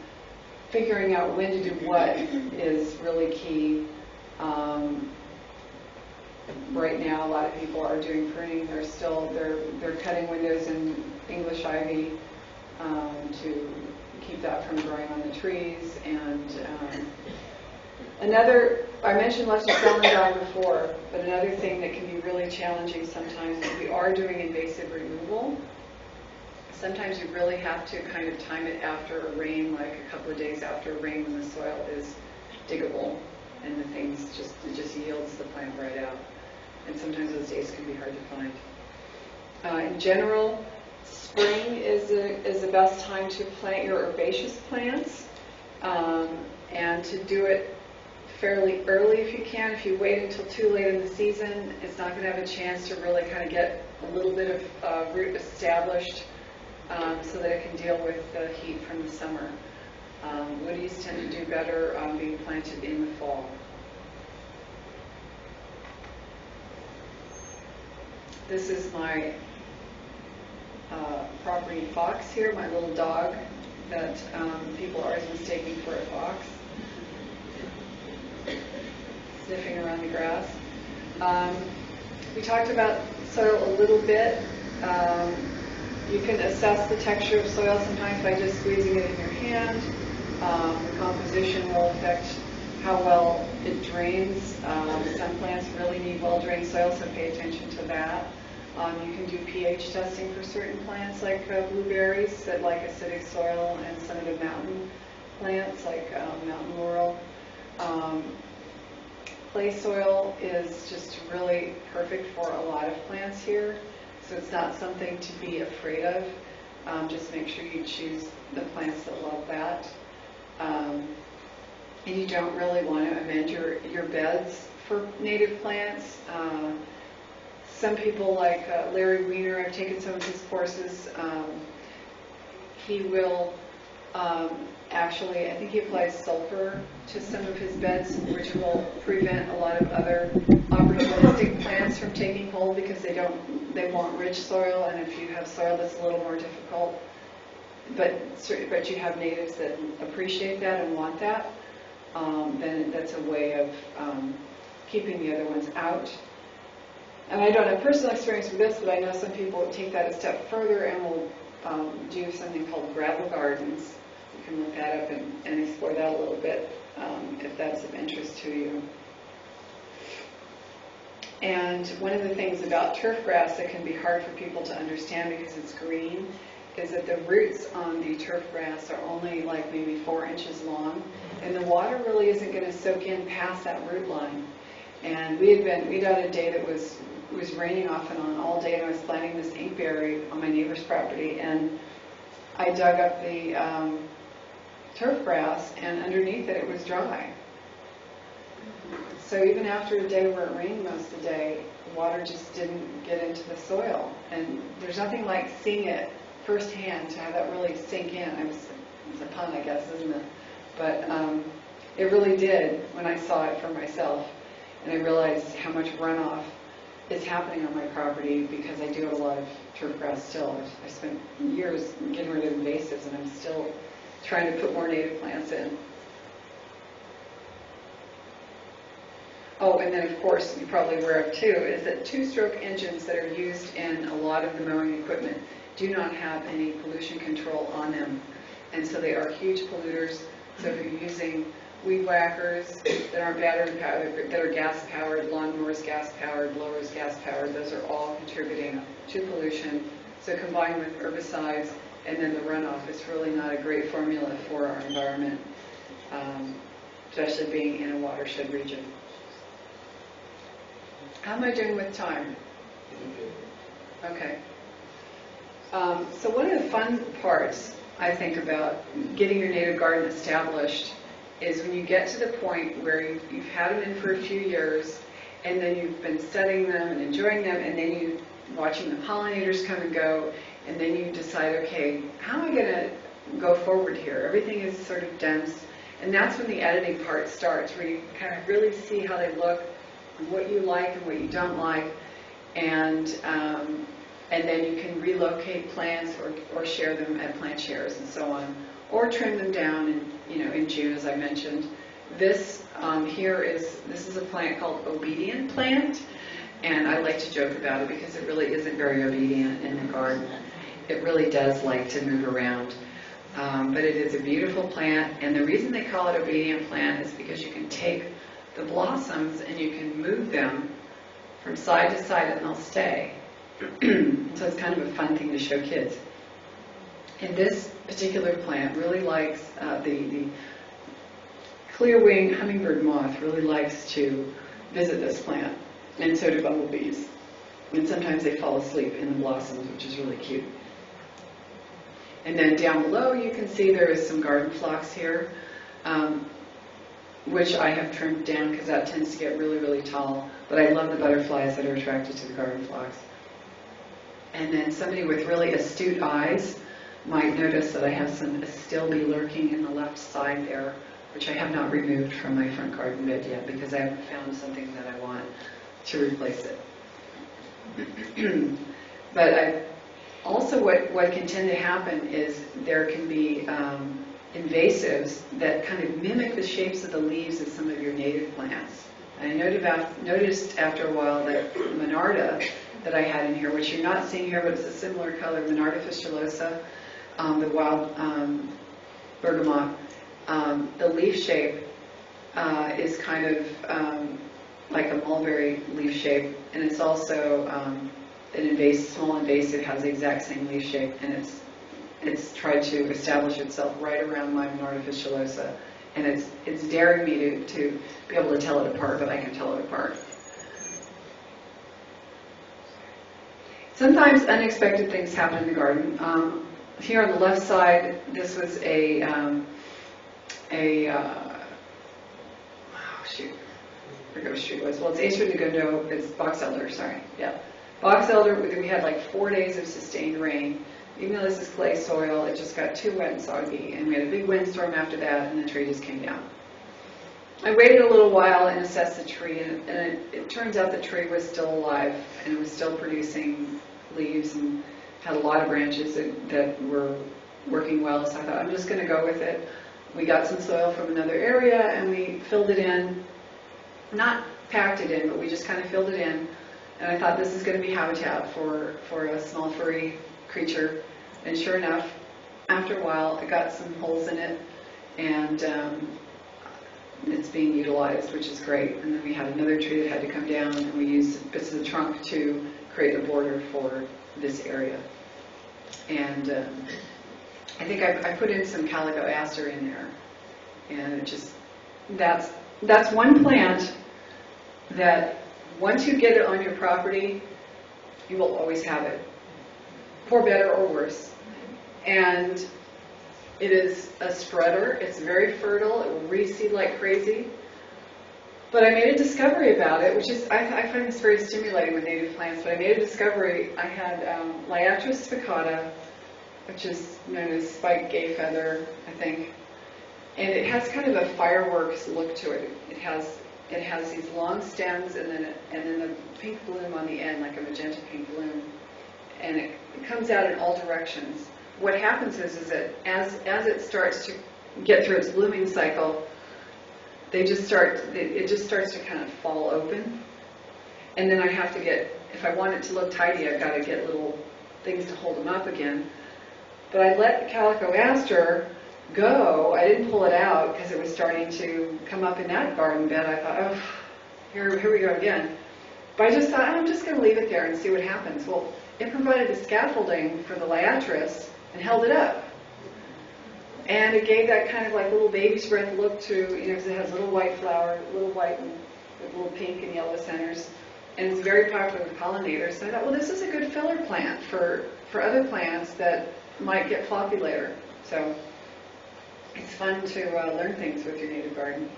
figuring out when to do what is really key. Right now, a lot of people are doing pruning. They're cutting windows in English ivy to keep that from growing on the trees. And I mentioned Leptosphalangi before, but another thing that can be really challenging sometimes is we are doing invasive removal. Sometimes you really have to kind of time it after a rain, like a couple of days after a rain when the soil is diggable and the things it just yields the plant right out. And sometimes those days can be hard to find. In general, spring is the best time to plant your herbaceous plants, and to do it fairly early if you can. If you wait until too late in the season, it's not going to have a chance to really kind of get a little bit of root established, so that it can deal with the heat from the summer. Woodies tend to do better being planted in the fall. This is my property fox here, my little dog that people are always mistaking for a fox, sniffing around the grass. We talked about soil a little bit. You can assess the texture of soil sometimes by just squeezing it in your hand. The composition will affect how well it drains. Some plants really need well-drained soil, so pay attention to that. You can do pH testing for certain plants like blueberries that like acidic soil, and some of the mountain plants like mountain laurel. Clay soil is just really perfect for a lot of plants here, so it's not something to be afraid of. Just make sure you choose the plants that love that. And you don't really want to amend your beds for native plants. Some people like Larry Weiner, I've taken some of his courses, he will actually, I think he applies sulfur to some of his beds, which will prevent a lot of other opportunistic plants from taking hold, because they want rich soil, and if you have soil that's a little more difficult, but you have natives that appreciate that and want that, then that's a way of keeping the other ones out. And I don't have personal experience with this, but I know some people take that a step further and will do something called gravel gardens. You can look that up and explore that a little bit if that's of interest to you. And one of the things about turf grass that can be hard for people to understand because it's green is that the roots on the turf grass are only like maybe 4 inches long, and the water really isn't going to soak in past that root line. And we'd had a day that it was raining off and on all day, and I was planting this inkberry on my neighbor's property, and I dug up the turf grass, and underneath it was dry. So even after a day where it rained most of the day, the water just didn't get into the soil. And there's nothing like seeing it firsthand to have that really sink in. It's a pun, I guess, isn't it? But it really did when I saw it for myself. And I realized how much runoff is happening on my property because I do have a lot of turf grass still. I spent years getting rid of invasives, and I'm still trying to put more native plants in. Oh, and then of course, you're probably aware of too, is that two-stroke engines that are used in a lot of the mowing equipment do not have any pollution control on them. And so they are huge polluters. So if you're using weed whackers that aren't battery powered, that are gas powered, lawnmowers gas powered, blowers gas powered, those are all contributing to pollution. So combined with herbicides and then the runoff, it's really not a great formula for our environment, especially being in a watershed region. How am I doing with time? Okay. So one of the fun parts, I think, about getting your native garden established is when you get to the point where you've had them in for a few years, and then you've been studying them and enjoying them, and then you're watching the pollinators come and go, and then you decide, okay, how am I going to go forward here? Everything is sort of dense, and that's when the editing part starts, where you kind of really see how they look, what you like and what you don't like, and then you can relocate plants or share them at plant shares and so on, or trim them down in June, as I mentioned. This this is a plant called obedient plant, and I like to joke about it because it really isn't very obedient in the garden. It really does like to move around, but it is a beautiful plant, and the reason they call it obedient plant is because you can take the blossoms and you can move them from side to side and they'll stay. So it's kind of a fun thing to show kids. And this particular plant really likes, the clear-winged hummingbird moth really likes to visit this plant, and so do bumblebees. And sometimes they fall asleep in the blossoms, which is really cute. And then down below you can see there is some garden phlox here, which I have trimmed down because that tends to get really, really tall. But I love the butterflies that are attracted to the garden phlox. And then somebody with really astute eyes might notice that I have some astilbe lurking in the left side there, which I have not removed from my front garden bed yet because I haven't found something that I want to replace it. But also what can tend to happen is there can be invasives that kind of mimic the shapes of the leaves of some of your native plants. And I noticed after a while that Monarda that I had in here, which you're not seeing here, but it's a similar color, Monarda fistulosa, the wild bergamot, the leaf shape is kind of like a mulberry leaf shape, and it's also an small invasive, has the exact same leaf shape, and it's tried to establish itself right around my Monarda fistulosa, and it's daring me to be able to tell it apart, but I can tell it apart. Sometimes unexpected things happen in the garden. Here on the left side, this was oh shoot, I forget what street it was. Well, it's Acer Negundo, it's box elder, sorry, yeah. Box elder, we had like 4 days of sustained rain. Even though this is clay soil, it just got too wet and soggy, and we had a big windstorm after that, and the tree just came down. I waited a little while and assessed the tree, and it turns out the tree was still alive, and it was still producing leaves, and had a lot of branches that were working well, so I thought, I'm just going to go with it. We got some soil from another area, and we filled it in, not packed it in, but we just kind of filled it in, and I thought this is going to be habitat for a small furry creature, and sure enough, after a while, I got some holes in it, and it's being utilized, which is great. And then we had another tree that had to come down, and we used bits of the trunk to create a border for this area. And I think I put in some calico aster in there, and it just, that's one plant that once you get it on your property, you will always have it, for better or worse. And it is a spreader. It's very fertile. It will reseed like crazy. But I made a discovery about it, which is, I find this very stimulating with native plants, but I made a discovery. I had Liatris spicata, which is known as spiked gay feather, I think. And it has kind of a fireworks look to it. It has these long stems and then the pink bloom on the end, like a magenta pink bloom. And it comes out in all directions. What happens is that as it starts to get through its blooming cycle, it just starts to kind of fall open. And then I have to if I want it to look tidy, I've got to get little things to hold them up again. But I let calico aster go. I didn't pull it out because it was starting to come up in that garden bed. I thought, oh, here we go again. But I just thought, I'm just going to leave it there and see what happens. Well, it provided the scaffolding for the Liatris and held it up. And it gave that kind of like little baby's breath look to, because it has little white flower, little white and with little pink and yellow centers. And it's very popular with pollinators. So I thought, well, this is a good filler plant for other plants that might get floppy later. So it's fun to learn things with your native garden.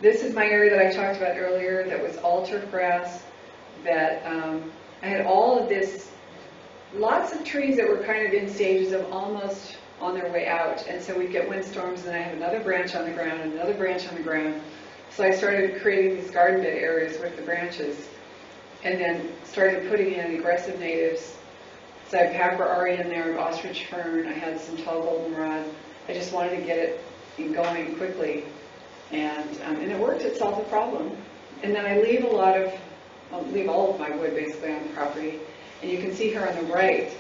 This is my area that I talked about earlier that was all turf grass, that I had all of this, lots of trees that were kind of in stages of almost on their way out. And so we'd get windstorms, and then I have another branch on the ground, and another branch on the ground. So I started creating these garden bed areas with the branches, and then started putting in aggressive natives. So I have Pacra in there, ostrich fern, I had some tall goldenrod. I just wanted to get it going quickly. And it worked, it solved the problem. And then I leave leave all of my wood basically on the property. And you can see here on the right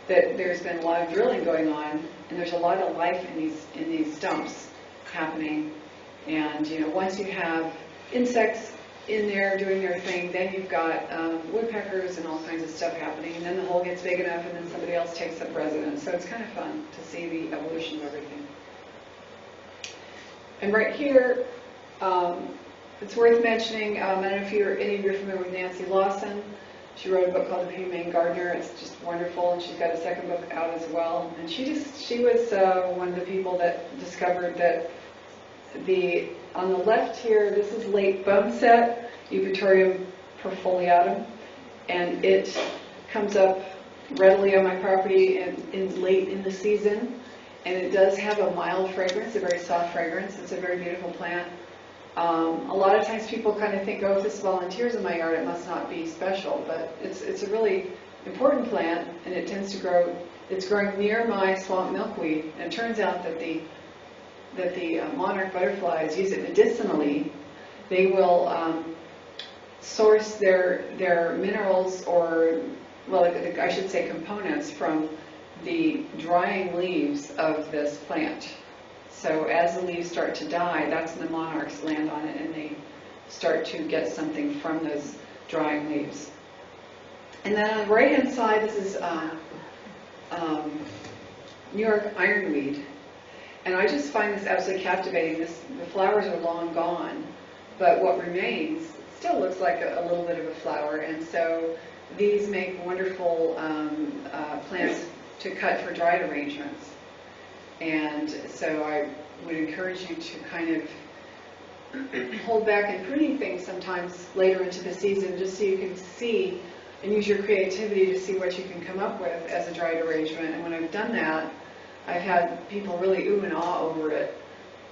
that there's been a lot of drilling going on, and there's a lot of life in these stumps happening. And once you have insects in there doing their thing, then you've got woodpeckers and all kinds of stuff happening, and then the hole gets big enough, and then somebody else takes up residence. So it's kind of fun to see the evolution of everything. And right here, it's worth mentioning, I don't know if any of you are familiar with Nancy Lawson. She wrote a book called The Humane Gardener. It's just wonderful, and she's got a second book out as well. And she was one of the people that discovered that on the left here, this is late boneset, Eupatorium perfoliatum, and it comes up readily on my property late in the season, and it does have a mild fragrance, a very soft fragrance. It's a very beautiful plant. A lot of times people kind of think, oh, if this volunteers in my yard, it must not be special, but it's a really important plant, and it tends to grow. It's growing near my swamp milkweed, and it turns out that the monarch butterflies use it medicinally. They will source their minerals, or, well, I should say components, from the drying leaves of this plant. So as the leaves start to die, that's when the monarchs land on it and they start to get something from those drying leaves. And then on the right-hand side, this is New York ironweed. And I just find this absolutely captivating. The flowers are long gone, but what remains still looks like a little bit of a flower. And so these make wonderful plants to cut for dried arrangements. And so I would encourage you to kind of hold back in pruning things sometimes later into the season, just so you can see and use your creativity to see what you can come up with as a dried arrangement. And when I've done that, I've had people really ooh and ah over it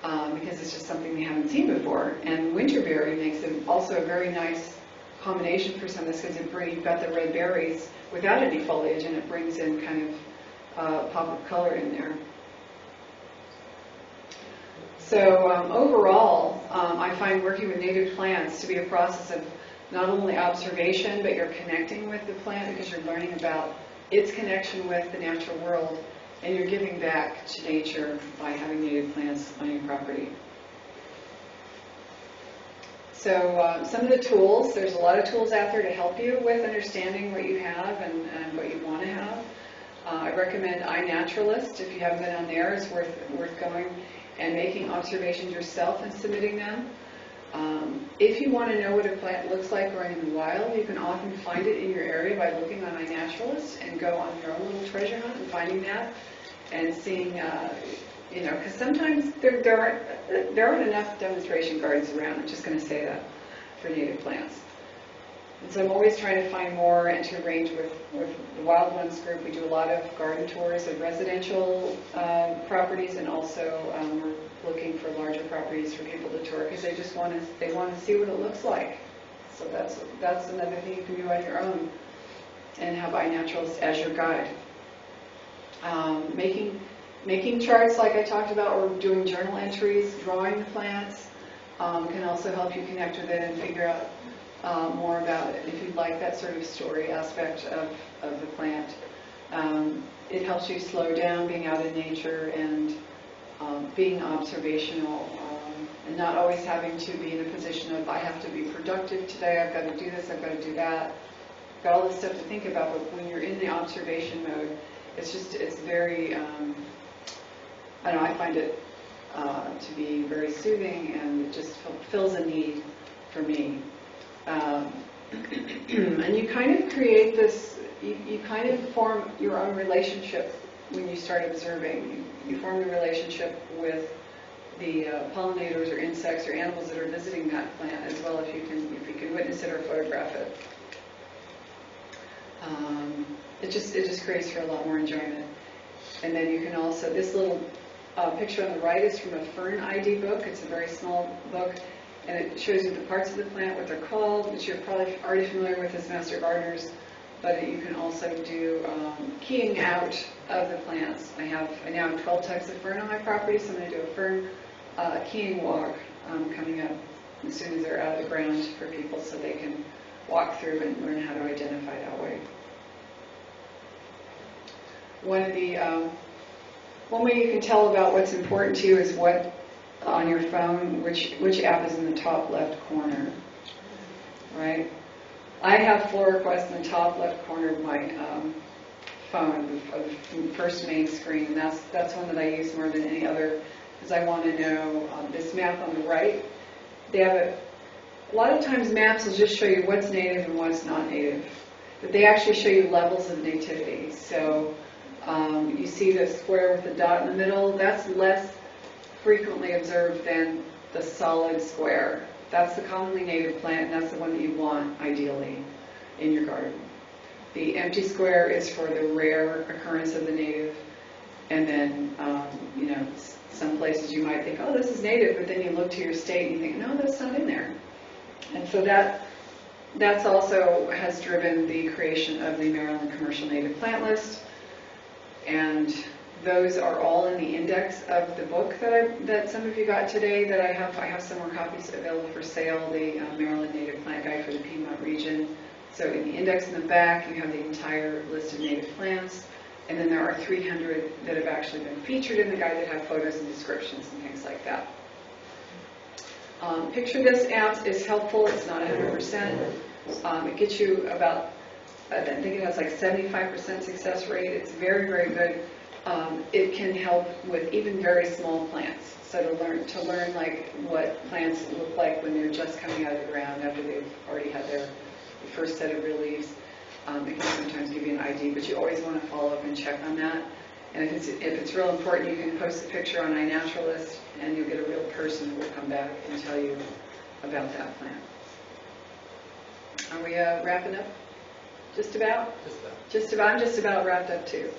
because it's just something they haven't seen before. And winterberry makes it also a very nice combination for some of this because you've got the red berries without any foliage, and it brings in kind of pop of color in there. So overall, I find working with native plants to be a process of not only observation, but you're connecting with the plant because you're learning about its connection with the natural world, and you're giving back to nature by having native plants on your property. So some of the tools, there's a lot of tools out there to help you with understanding what you have and what you want to have. I recommend iNaturalist. If you haven't been on there, it's worth going and making observations yourself and submitting them. If you want to know what a plant looks like growing in the wild, you can often find it in your area by looking on iNaturalist and go on your own little treasure hunt and finding that and seeing, because sometimes there aren't enough demonstration gardens around. I'm just going to say that for native plants. And so I'm always trying to find more and to arrange with the Wild Ones group. We do a lot of garden tours of residential properties, and also we're looking for larger properties for people to tour because they just want to see what it looks like. So that's another thing you can do on your own, and have iNaturalist as your guide. Making charts like I talked about, or doing journal entries, drawing the plants can also help you connect with it and figure out more about it if you'd like that sort of story aspect of the plant. It helps you slow down being out in nature and being observational and not always having to be in a position of I have to be productive today, I've got to do this, I've got to do that. I've got all this stuff to think about, but when you're in the observation mode, it's very, I find it to be very soothing, and it just fills a need for me. And you kind of create this, you kind of form your own relationship when you start observing. You form a relationship with the pollinators or insects or animals that are visiting that plant as well, if you can witness it or photograph it. It just creates for a lot more enjoyment. And then you can also, this little picture on the right is from a fern ID book. It's a very small book, and it shows you the parts of the plant, what they're called, which you're probably already familiar with as master gardeners, but you can also do keying out of the plants. I now have 12 types of fern on my property, so I'm going to do a fern keying walk coming up as soon as they're out of the ground for people so they can walk through and learn how to identify that way. One way you can tell about what's important to you is what on your phone, which app is in the top left corner, right? I have floor requests in the top left corner of my phone, of the first main screen, and that's one that I use more than any other, because I want to know this map on the right. They have a lot of times maps will just show you what's native and what's not native, but they actually show you levels of nativity. So you see the square with the dot in the middle, that's less frequently observed than the solid square. That's the commonly native plant, and that's the one that you want, ideally, in your garden. The empty square is for the rare occurrence of the native, and then, some places you might think, oh, this is native, but then you look to your state and you think, no, that's not in there. And so that's also has driven the creation of the Maryland Commercial Native Plant List, and those are all in the index of the book that some of you got today. That I have some more copies available for sale. The Maryland Native Plant Guide for the Piedmont region. So in the index in the back, you have the entire list of native plants. And then there are 300 that have actually been featured in the guide that have photos and descriptions and things like that. Picture This app is helpful. It's not 100%. It gets you about, I think it has like 75% success rate. It's very, very good. It can help with even very small plants. So to learn like what plants look like when they're just coming out of the ground after they've already had their first set of real leaves. It can sometimes give you an ID, but you always want to follow up and check on that. And if it's real important, you can post a picture on iNaturalist, and you'll get a real person who will come back and tell you about that plant. Are we wrapping up? Just about? Just about. I'm just about wrapped up too.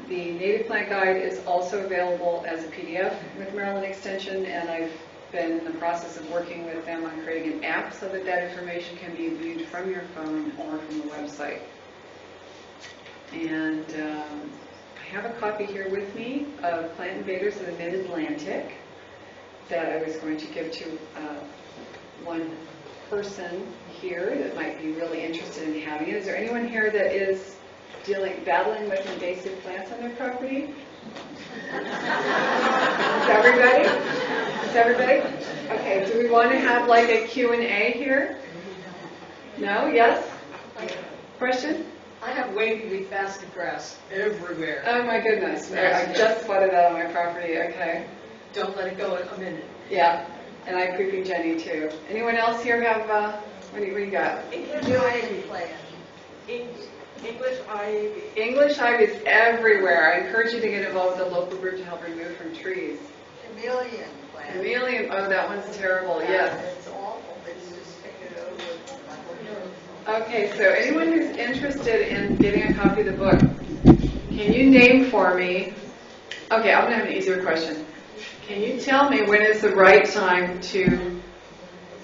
The Native Plant Guide is also available as a PDF with Maryland Extension, and I've been in the process of working with them on creating an app so that that information can be viewed from your phone or from the website. And I have a copy here with me of Plant Invaders of the Mid-Atlantic that I was going to give to one person here that might be really interested in having it. Is there anyone here that is battling with invasive plants on their property? Is everybody? Is everybody? Okay, do we want to have like a Q&A here? No? Yes? Question? I have wavy leaf basket grass everywhere. Oh my goodness. I just spotted that on my property. Okay. Don't let it go a minute. Yeah. And I have Creeping Jenny too. Anyone else here have, what do you got? English ivy plant. English ivy. English ivy is everywhere. I encourage you to get involved with a local group to help remove from trees. Chameleon plant. Chameleon, oh that one's terrible, yes. It's awful. It's just sticking over. Okay, so anyone who's interested in getting a copy of the book, can you name for me, okay, I'm going to have an easier question. Can you tell me when is the right time to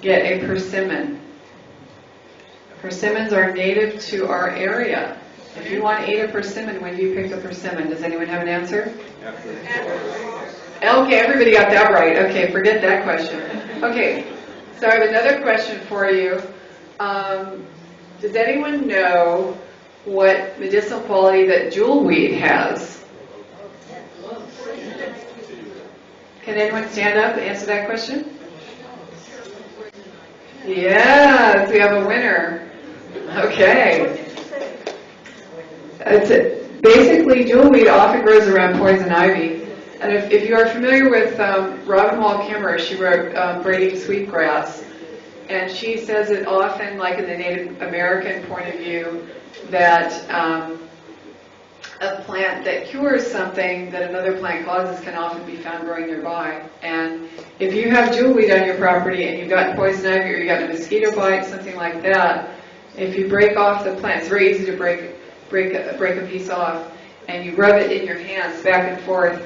get a persimmon? Persimmons are native to our area. If you want to eat a persimmon, when do you pick the persimmon? Does anyone have an answer? Okay, everybody got that right. Okay, forget that question. Okay, so I have another question for you. Does anyone know what medicinal quality that jewelweed has? Can anyone stand up and answer that question? Yes, we have a winner. Okay. Basically, jewelweed often grows around poison ivy. And if you are familiar with Robin Wall Kimmerer, she wrote Braiding Sweetgrass. And she says it often, like in the Native American point of view, that a plant that cures something that another plant causes can often be found growing nearby. And if you have jewelweed on your property and you've got poison ivy or you got a mosquito bite, something like that, if you break off the plant, it's very easy to break a piece off, and you rub it in your hands back and forth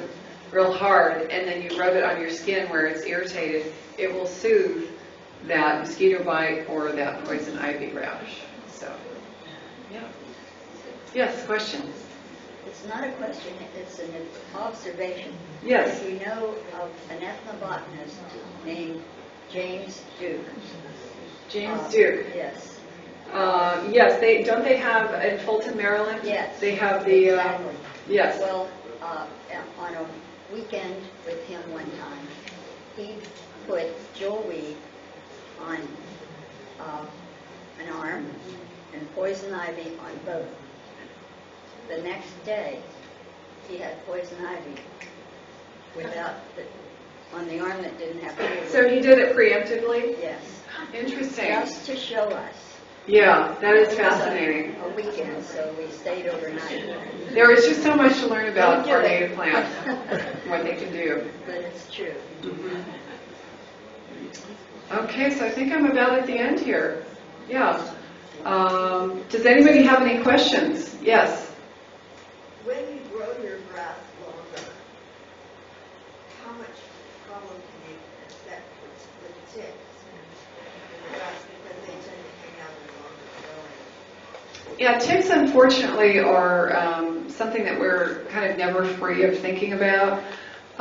real hard, and then you rub it on your skin where it's irritated, it will soothe that mosquito bite or that poison ivy rash. So, yeah. Yes, question? It's not a question, it's an observation. Yes. Do you know of an ethnobotanist named James Duke? James Duke. Yes. Yes, don't they have in Fulton, Maryland? Yes. They have the, exactly. yes. Well, on a weekend with him one time, he put jewelweed on an arm and poison ivy on both. The next day, he had poison ivy on the arm that didn't have jewelweed. So he did it preemptively? Yes. Interesting. Just to show us. Yeah, that is It was fascinating. A weekend, so we stayed overnight. There is just so much to learn about our native plants, what they can do. But it's true. Mm-hmm. Okay, so I think I'm about at the end here. Yeah. Does anybody have any questions? Yes. When you grow your grass longer, how much problem can you expect with ticks in the grass because they tend to hang out in longer growing? Yeah, ticks unfortunately are something that we're kind of never free of thinking about.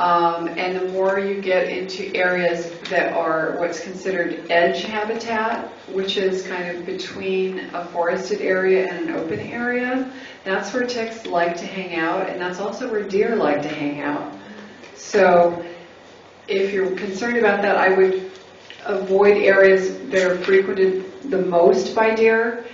And the more you get into areas that are what's considered edge habitat, which is kind of between a forested area and an open area, that's where ticks like to hang out, and that's also where deer like to hang out. So if you're concerned about that, I would avoid areas that are frequented the most by deer.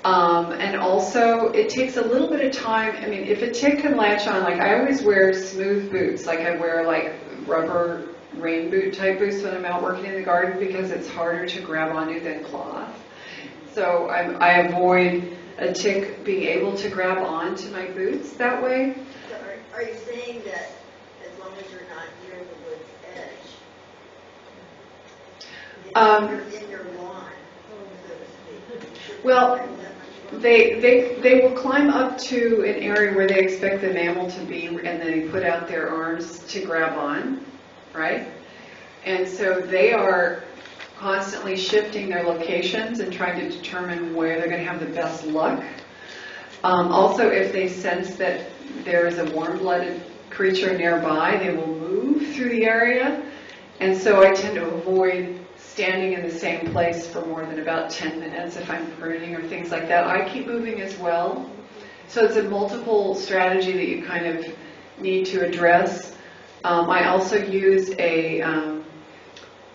And also, it takes a little bit of time. I mean, if a tick can latch on, like I always wear smooth boots, like I wear like rubber rain boot type boots when I'm out working in the garden because it's harder to grab onto than cloth. So I avoid a tick being able to grab onto my boots that way. So are you saying that as long as you're not near the wood's edge, in your lawn, so to speak? Well, they will climb up to an area where they expect the mammal to be, and then they put out their arms to grab on, right? And so they are constantly shifting their locations and trying to determine where they're going to have the best luck. Also, if they sense that there is a warm-blooded creature nearby, they will move through the area. And so I tend to avoid standing in the same place for more than about 10 minutes if I'm pruning or things like that. I keep moving as well. So it's a multiple strategy that you kind of need to address. I also use a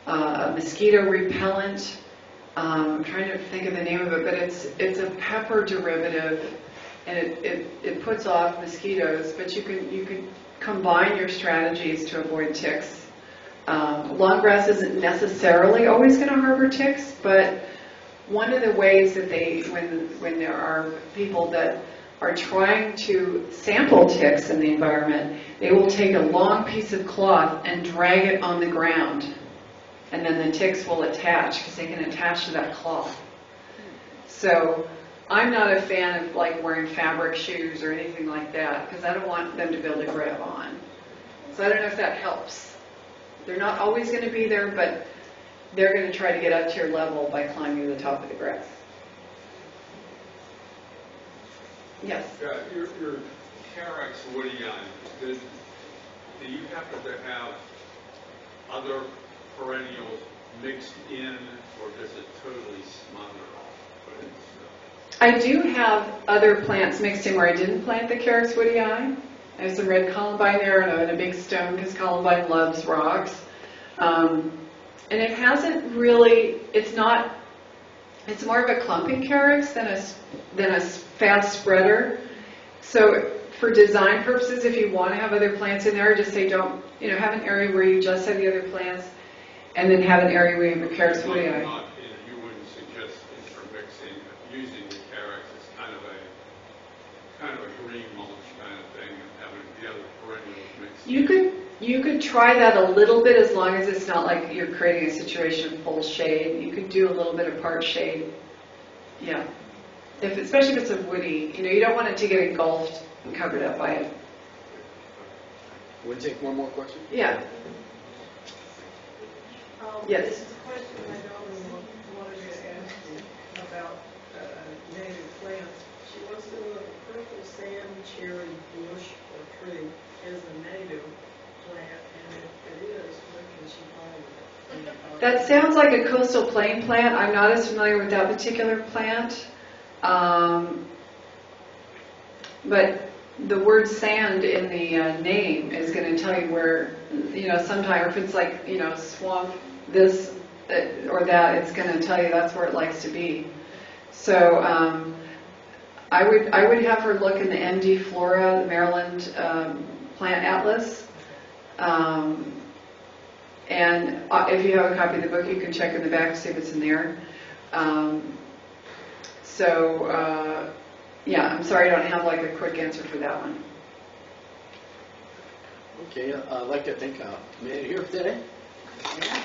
mosquito repellent. I'm trying to think of the name of it, but it's a pepper derivative, and it puts off mosquitoes. But you can combine your strategies to avoid ticks. Long grass isn't necessarily always going to harbor ticks, but one of the ways that when there are people that are trying to sample ticks in the environment, they will take a long piece of cloth and drag it on the ground, and then the ticks will attach because they can attach to that cloth. So I'm not a fan of like wearing fabric shoes or anything like that because I don't want them to be able to grab on. So I don't know if that helps. They're not always going to be there, but they're going to try to get up to your level by climbing to the top of the grass. Yes? Yeah, your Carex woodii, do you happen to have other perennials mixed in, or does it totally smother off? I do have other plants mixed in where I didn't plant the Carex woodii. I have some red columbine there and a big stone because columbine loves rocks. And it hasn't really, it's more of a clumping carex than a fast spreader. So for design purposes, if you want to have other plants in there, just say don't, have an area where you just have the other plants and then have an area where you have a Carex woodii. You wouldn't suggest intermixing, using the Carex as kind of a green mulch kind of thing, and having the other perennials mixed in. You could try that a little bit as long as it's not like you're creating a situation of full shade. You could do a little bit of part shade. Yeah. Especially if it's a woody, you don't want it to get engulfed and covered up by it. We'll take one more question. Yeah. Yes. This is a question my daughter wanted me to ask you about native plants. She wants to know if a purple sand cherry bush or tree is a native plant, and if it is, where can she find it? That sounds like a coastal plain plant. I'm not as familiar with that particular plant. But the word sand in the name is going to tell you where, sometime if it's like, swamp, this or that, it's going to tell you that's where it likes to be. So I would have her look in the MD Flora, the Maryland Plant Atlas. And if you have a copy of the book, you can check in the back to see if it's in there. Yeah, I'm sorry I don't have like a quick answer for that one. Okay, I'd like to thank Amanda here today. Yeah.